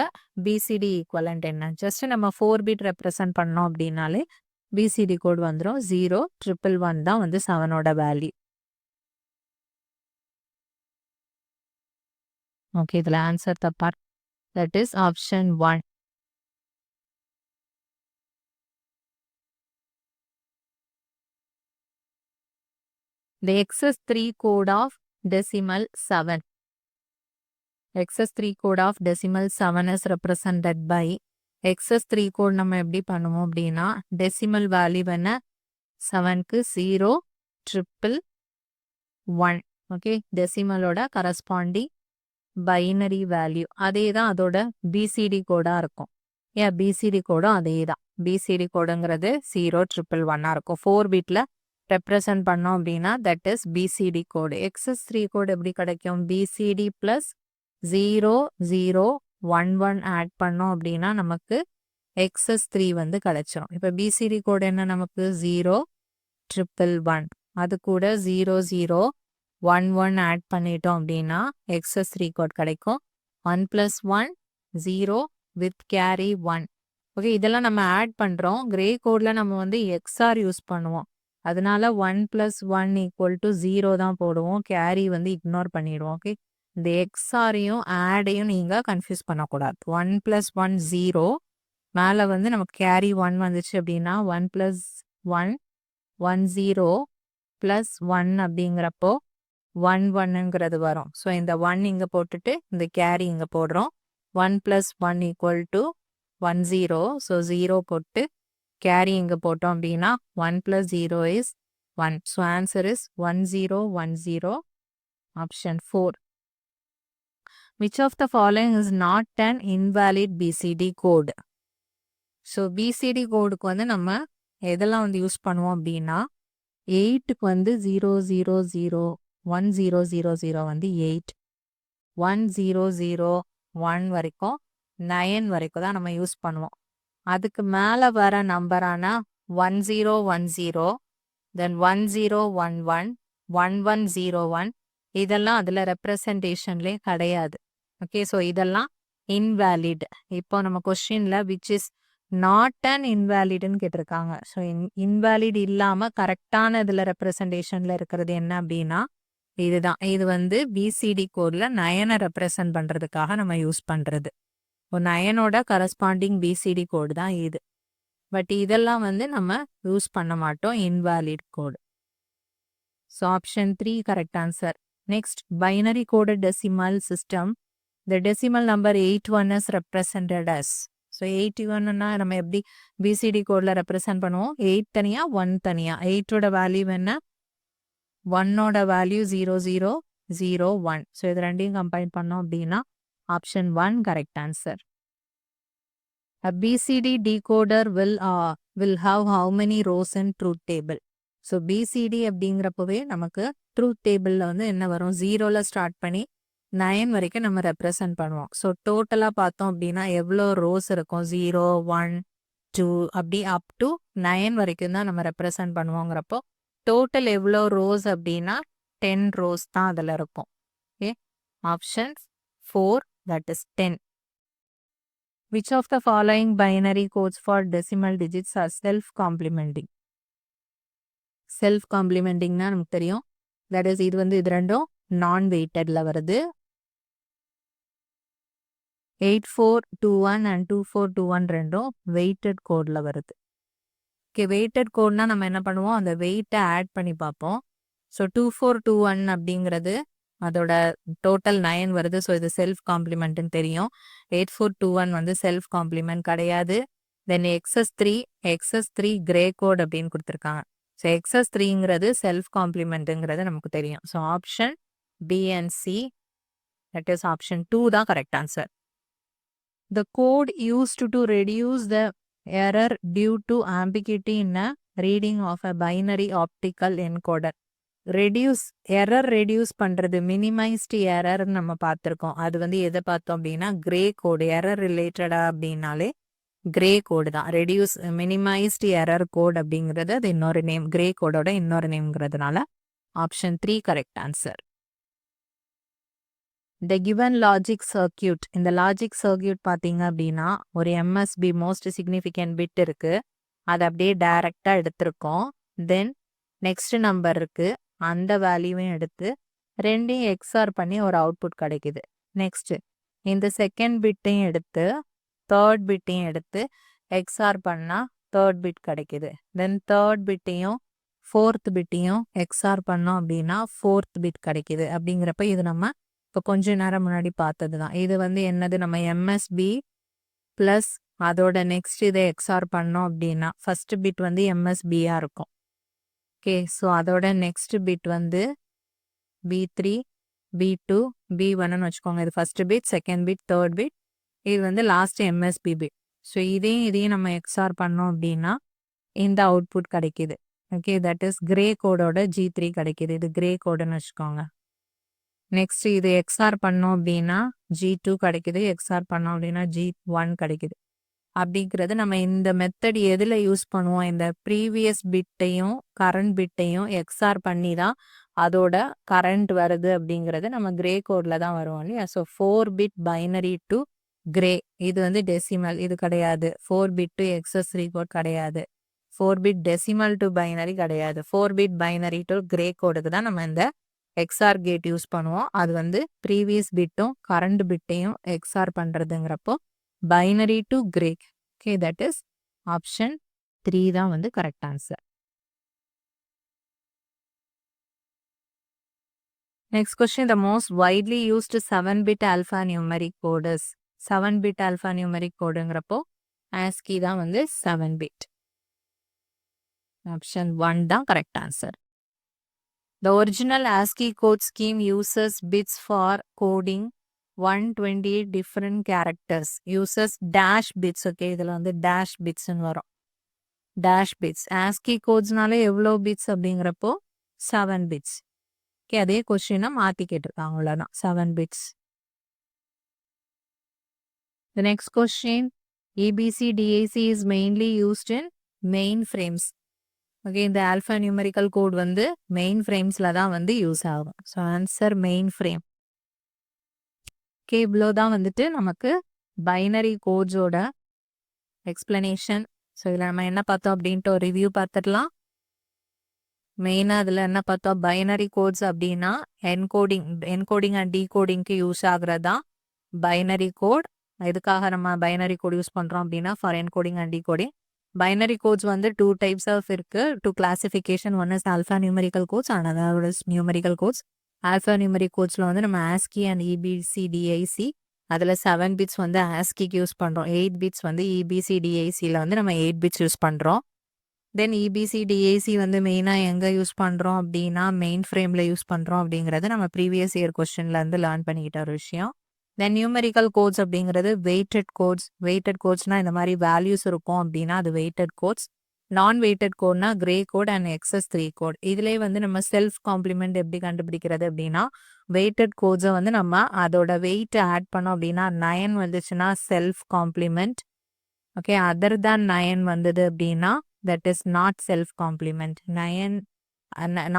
பிசிடி ஈக்குவலண்ட் என்ன? ஜஸ்ட் நம்ம 4 பிட் ரெப்ரசன்ட் பண்ணோம் அப்படின்னாலே பிசிடி கோட் வந்துடும். 0111 தான் வந்து 7ஓட வேல்யூ. ஓகே, இதில் ஆன்சர் தப்பா. That is option 1. The XS3 code of decimal 7. XS3 code of decimal 7 is represented by XS3 code நம்ம எப்படி பண்ணுவோம் அப்படின்னா டெசிமல் வேல்யூ என்ன? 7க்கு 0 111. ஓகே, டெசிமலோட கரஸ்பாண்டிங் பைனரி வேல்யூ அதே தான் அதோட பிசிடி கோடாக இருக்கும். ஏன் பிசிடி கோடும் அதே தான். பிசிடி கோடுங்கிறது 0111 இருக்கும். 4 பிட்டில் ரெப்ரசன்ட் பண்ணோம் அப்படின்னா that is BCD code. XS3 code எப்படி கிடைக்கும்? பிசிடி ப்ளஸ் 0011 ஆட் பண்ணோம் அப்படின்னா நமக்கு XS3 வந்து கிடைச்சிரும். இப்போ பிசிடி கோடு என்ன நமக்கு? 0111. அது கூட 0011 ஆட் பண்ணிட்டோம் அப்படின்னா XS3 கோட் கிடைக்கும். 1 + 1 0 வித் கேரி 1. ஓகே, இதெல்லாம் நம்ம ஆட் பண்ணுறோம். கிரே கோடில் நம்ம வந்து எக்ஸ்ஆர் யூஸ் பண்ணுவோம். அதனால 1 + 1 = 0 தான் போடுவோம். கேரி வந்து இக்னோர் பண்ணிடுவோம். ஓகே, இந்த எக்ஸ்ஆரையும் ஆடையும் நீங்கள் கன்ஃபியூஸ் பண்ணக்கூடாது. 1 + 1 0, மேலே வந்து நமக்கு கேரி 1 வந்துச்சு அப்படின்னா 1 + 1 10 + 1 அப்படிங்கிறப்போ 11ங்கிறது வரும். ஸோ இந்த 1 இங்கே போட்டுட்டு இந்த கேரி இங்கே போடுறோம். 1 + 1 = 10. ஸோ 0 போட்டு கேரி இங்கே போட்டோம் அப்படின்னா 1 + 0 is 1. So answer is 1010. Option 4. Which of the following is not an invalid BCD code? So BCD கோடுக்கு வந்து நம்ம எதெல்லாம் வந்து யூஸ் பண்ணுவோம் அப்படின்னா 8க்கு வந்து 0001000 வந்து 8, 1001 வரைக்கும் 9 வரைக்கும் தான் நம்ம யூஸ் பண்ணுவோம். அதுக்கு மேலே வர நம்பரான 1010, தென் 1011, 1101 இதெல்லாம் அதில் ரெப்ரசன்டேஷன்லேயே கிடையாது. ஓகே, ஸோ இதெல்லாம் இன்வேலிட். இப்போ நம்ம கொஸ்டினில் விச் இஸ் நாட் அன் இன்வேலிட்னு கேட்டிருக்காங்க. ஸோ இன்வேலிட் இல்லாமல் கரெக்டான இதில் ரெப்ரசன்டேஷனில் இருக்கிறது என்ன அப்படின்னா இதுதான். இது வந்து பிசிடி கோடில் 9 ரெப்ரசன்ட் பண்ணுறதுக்காக நம்ம யூஸ் பண்ணுறது. இப்போ 9ஓட கரஸ்பாண்டிங் பிசிடி கோடு தான் இது. பட் இதெல்லாம் வந்து நம்ம யூஸ் பண்ண மாட்டோம், invalid code. So option 3 correct answer. Next, binary coded decimal system. The decimal number 81 is represented as. So 81ன்னா நம்ம எப்படி பிசிடி கோடில் ரெப்ரசன்ட் பண்ணுவோம்? 8 தனியா 1 தனியா. 8ஓட வேல்யூ என்ன? 1ஓட வேல்யூ 0001. ஸோ இது ரெண்டையும் கம்பைன் பண்ணோம் அப்படின்னா option 1 correct answer. A BCD decoder will have how many rows in truth table? So BCD அப்படிங்கிறப்பவே நமக்கு ட்ரூத் டேபிளில் வந்து என்ன வரும்? 0ல் ஸ்டார்ட் பண்ணி 9 வரைக்கும் நம்ம ரெப்ரசன்ட் பண்ணுவோம். ஸோ டோட்டலாக பார்த்தோம் அப்படின்னா எவ்வளோ ரோஸ் இருக்கும்? 0, 1, 2 அப்படி அப் டு 9 வரைக்கும் தான் நம்ம ரெப்ரசன்ட் பண்ணுவோங்கிறப்போ டோட்டல் எவ்வளோ ரோஸ் அப்படின்னா 10 ரோஸ் தான் அதில் இருக்கும். Okay, option 4 that is 10. Which of the following binary codes for decimal digits are self-complementing? Self-complementingனா நமக்கு தெரியும். தட் இஸ் இது வந்து இது ரெண்டும் நான் வெயிட்டட்ல வருது. 8421 அண்ட் 2421 ரெண்டும் வெயிட்டட் கோடில் வருது. ஓகே, வெயிட்டட் கோட்னா நம்ம என்ன பண்ணுவோம்? அந்த வெயிட்டை ஆட் பண்ணி பார்ப்போம். ஸோ 2421 அப்படிங்கிறது அதோட டோட்டல் 9 வருது. ஸோ இது செல்ஃப் காம்ப்ளிமெண்ட்னு தெரியும். 8421 வந்து செல்ஃப் காம்ப்ளிமெண்ட் கிடையாது. தென் XS3 கிரே கோட் அப்படின்னு கொடுத்துருக்காங்க. ஸோ XS3ங்கிறது செல்ஃப் காம்ப்ளிமெண்ட்டுங்கிறது நமக்கு தெரியும். So option B and C, that is option 2 தான் correct answer. The code used to reduce the error due to ambiguity in a reading of a binary optical encoder. Error reduce பண்ணுறது, minimised எரர்னு நம்ம பார்த்துருக்கோம். அது வந்து எதை பார்த்தோம் அப்படின்னா grey கோடு. Error ரிலேட்டடா அப்படின்னாலே கிரே கோடு தான். ரெடியூஸ் மினிமைஸ்டு எரர் கோட் அப்படிங்கிறது அது இன்னொரு நேம், கிரே கோடோட இன்னொரு நேம்ங்கிறதுனால option 3 correct answer. The given logic circuit, இந்த லாஜிக் சர்க்கியூட் பார்த்தீங்க அப்படின்னா ஒரு MSB மோஸ்ட் சிக்னிஃபிகண்ட் பிட் இருக்கு. அதை அப்படியே டைரக்டாக எடுத்திருக்கோம். தென் நெக்ஸ்ட் நம்பர் இருக்கு, அந்த வேல்யூவையும் எடுத்து ரெண்டையும் எக்ஸ்ஆர் பண்ணி ஒரு அவுட்புட் கிடைக்குது. நெக்ஸ்ட் இந்த செகண்ட் பிட்டையும் எடுத்து தேர்ட் பிட்டையும் எடுத்து எக்ஸ்ஆர் பண்ணால் தேர்ட் பிட் கிடைக்குது. தென் தேர்ட் பிட்டையும் ஃபோர்த் பிட்டையும் எக்ஸ்ஆர் பண்ணோம் அப்படின்னா ஃபோர்த் பிட் கிடைக்குது. அப்படிங்கிறப்ப இது நம்ம இப்போ கொஞ்ச நேரம் முன்னாடி பார்த்தது தான். இது வந்து என்னது? நம்ம எம்எஸ்பி ப்ளஸ் அதோட நெக்ஸ்ட் இதை எக்ஸ்ஆர் பண்ணோம் அப்படின்னா ஃபர்ஸ்ட் பிட் வந்து எம்எஸ்பியாக இருக்கும். ஓகே, ஸோ அதோட நெக்ஸ்ட் பிட் வந்து B3, B2, B1ன்னு வச்சுக்கோங்க. இது first bit, second bit, third bit. இது வந்து லாஸ்ட் எம்எஸ்பி பிட். ஸோ இதையும் நம்ம எக்ஸ்ஆர் பண்ணோம் அப்படின்னா இந்த அவுட்புட் கிடைக்கிது. ஓகே, தட் இஸ் கிரே கோடோட G3 கிடைக்கிது. இது கிரே கோடுன்னு வச்சுக்கோங்க. நெக்ஸ்ட் இது எக்ஸ்ஆர் பண்ணோம் அப்படின்னா G2 கிடைக்குது. எக்ஸ்ஆர் பண்ணோம் அப்படின்னா G1 கிடைக்குது. அப்படிங்கிறது நம்ம இந்த மெத்தட் எதில் யூஸ் பண்ணுவோம்? இந்த ப்ரீவியஸ் பிட்டையும் கரண்ட் பிட்டையும் எக்ஸ்ஆர் பண்ணி தான் அதோட கரண்ட் வருது. அப்படிங்கிறது நம்ம கிரே கோடில் தான் வருவோம் இல்லையா? So 4 bit binary to grey, இது வந்து டெசிமல், இது கிடையாது. 4 பிட் டு XS3 கோட் கிடையாது. 4 பிட் டெசிமல் டு பைனரி கிடையாது. 4 பிட் பைனரி டு கிரே கோடுக்கு தான் நம்ம இந்த எக்ஸ்ஆர் கேட் யூஸ் பண்ணுவோம். அது வந்து ப்ரீவியஸ் பிட்டும் கரண்ட் பிட்டையும் எக்ஸ்ஆர் பண்ணுறதுங்கிறப்போ binary to gray. Okay, that is option 3 தான் வந்து correct answer. Next question, the most widely used 7-bit alphanumeric code is 7-bit alphanumeric கோடுங்கிறப்போ ASCII தான் வந்து 7-bit. ஆப்ஷன் 1 தான் correct answer. The original ASCII code scheme uses bits for coding 128 different characters. Uses dash bits. Okay, இதில் வந்து dash bitsன்னு வரும். dash bits. ASCII codeஸ்னாலே எவ்வளோ bits அப்படிங்கிறப்போ 7 bits. Okay, அதே கொஸ்டினை மாற்றி கேட்டிருக்காங்க, அவ்வளோதான். 7 bits. The next question, EBC DAC is mainly used in mainframes. Okay, இந்த ஆல்ஃபா நியூமெரிக்கல் கோட் வந்து மெயின் ஃப்ரேம்ஸில் தான் வந்து யூஸ் ஆகும். So answer main frame. Okay, இவ்வளோ தான் வந்துட்டு நமக்கு பைனரி கோட்ஸோட எக்ஸ்பிளனேஷன். ஸோ இதில் நம்ம என்ன பார்த்தோம் அப்படின்ட்டு ஒரு ரிவ்யூ பார்த்துடலாம். மெயினாக அதில் என்ன பார்த்தோம், பைனரி கோட்ஸ் அப்படின்னா என்கோடிங் அண்ட் டீகோடிங்க்கு யூஸ் ஆகுறதா பைனரி கோட். எதுக்காக நம்ம பைனரி கோட் யூஸ் பண்ணுறோம் அப்படின்னா for encoding and decoding. Binary codes வந்து 2 டைப்ஸ் ஆஃப் இருக்கு. 2 classification. One is alpha numerical codes and other is numerical codes. Alpha numeric கோட்ஸில் வந்து நம்ம ஆஸ்கி அண்ட் EBCDIC அதில் 7 பிட்ஸ் வந்து ஆஸ்கிக்கு யூஸ் பண்ணுறோம். 8 பிட்ஸ் வந்து EBCDICயில் வந்து நம்ம 8 பிட்ஸ் யூஸ் பண்ணுறோம். தென் EBCDIC வந்து மெயினாக எங்கே யூஸ் பண்ணுறோம் அப்படின்னா மெயின் ஃப்ரேமில் யூஸ் பண்ணுறோம் அப்படிங்கிறது நம்ம ப்ரீவியஸ் இயர் கொஸ்டின்லேருந்து லேர்ன் பண்ணிக்கிட்ட ஒரு விஷயம். தென் நியூமெரிக்கல் கோட்ஸ் அப்படிங்கிறது வெயிட்டட் கோட்ஸ். வெயிட்டட் கோட்ஸ்னால் இந்த மாதிரி வேல்யூஸ் இருக்கும் அப்படின்னா அது வெயிட்டட் கோட்ஸ். நான் வெயிட்டட் கோட்னா gray code and XS3 code. இதுலேயே வந்து நம்ம செல்ஃப் காம்ப்ளிமெண்ட் எப்படி கண்டுபிடிக்கிறது அப்படின்னா வெயிட்டட் கோட்ஸை வந்து நம்ம அதோட வெயிட்டை ஆட் பண்ணோம் அப்படின்னா 9 வந்துச்சுன்னா self complement. Okay, other than 9 வந்தது அப்படின்னா that is not self complement. 9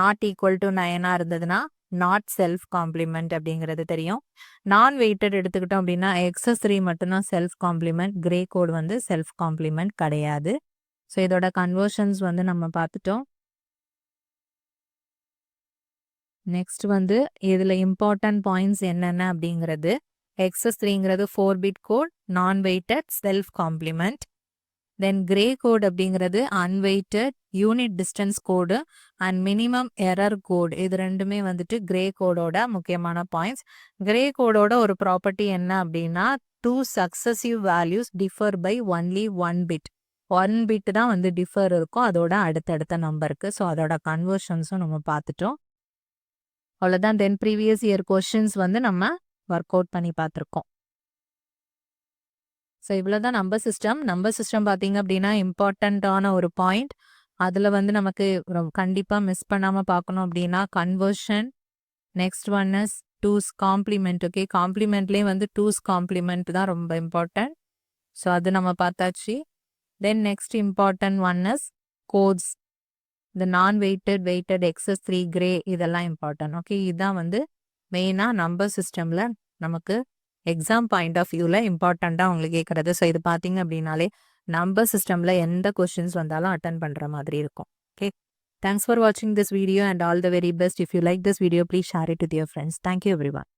not equal to 9 இருந்ததுன்னா நாட் செல்ஃப் காம்ப்ளிமெண்ட் அப்படிங்கிறது தெரியும். நான் வெயிட்டட் எடுத்துக்கிட்டோம் அப்படின்னா XS3 மட்டும்தான் செல்ஃப் காம்ப்ளிமெண்ட். கிரே கோட் வந்து செல்ஃப் காம்ப்ளிமெண்ட் கிடையாது. ஸோ இதோட கன்வர்ஷன்ஸ் வந்து நம்ம பார்த்துட்டோம். நெக்ஸ்ட் வந்து இதில் இம்பார்ட்டன்ட் பாயிண்ட்ஸ் என்னென்ன அப்படிங்கிறது, XS3ங்கிறது 4 bit code, non weighted, self complement. Then gray code அப்படிங்கிறது unweighted, unit distance code and minimum error code. இது ரெண்டுமே வந்துட்டு கிரே கோடோட முக்கியமான பாயிண்ட்ஸ். கிரே கோடோட ஒரு ப்ராப்பர்ட்டி என்ன அப்படின்னா 2 successive values differ by only 1 bit. 1 bit தான் வந்து டிஃபர் இருக்கும் அதோட அடுத்தடுத்த நம்பருக்கு. ஸோ அதோட கன்வர்ஷன்ஸும் நம்ம பார்த்துட்டோம். அவ்வளோதான். தென் ப்ரீவியஸ் இயர் கொஷின்ஸ் வந்து நம்ம ஒர்க் அவுட் பண்ணி பார்த்துருக்கோம். ஸோ இவ்வளோதான் நம்பர் சிஸ்டம். நம்பர் சிஸ்டம் பார்த்தீங்க அப்படின்னா இம்பார்ட்டண்ட்டான ஒரு பாயிண்ட். அதில் வந்து நமக்கு கண்டிப்பாக மிஸ் பண்ணாமல் பார்க்கணும் அப்படின்னா conversion. Next one is 2's complement. Okay, காம்ப்ளிமெண்ட்லேயே வந்து 2's காம்ப்ளிமெண்ட் தான் ரொம்ப இம்பார்ட்டன்ட். ஸோ அது நம்ம பார்த்தாச்சு. Then next important one is codes. இந்த non weighted, weighted, XS3, gray இதெல்லாம் இம்பார்ட்டன்ட். ஓகே, இதுதான் வந்து மெயினாக நம்பர் சிஸ்டமில் நமக்கு எக்ஸாம் பாயிண்ட் ஆஃப் வியூவில் இம்பார்ட்டண்ட்டாக உங்களுக்கு கேட்குறது. ஸோ இது பார்த்தீங்க அப்படின்னாலே நம்பர் சிஸ்டமில் எந்த கொஷின்ஸ் வந்தாலும் அட்டன் பண்ணுற மாதிரி இருக்கும். ஓகே, தேங்க்ஸ் ஃபார் வாட்சிங் this video and all the very best. If you like this video please share it with your friends. Thank you everyone.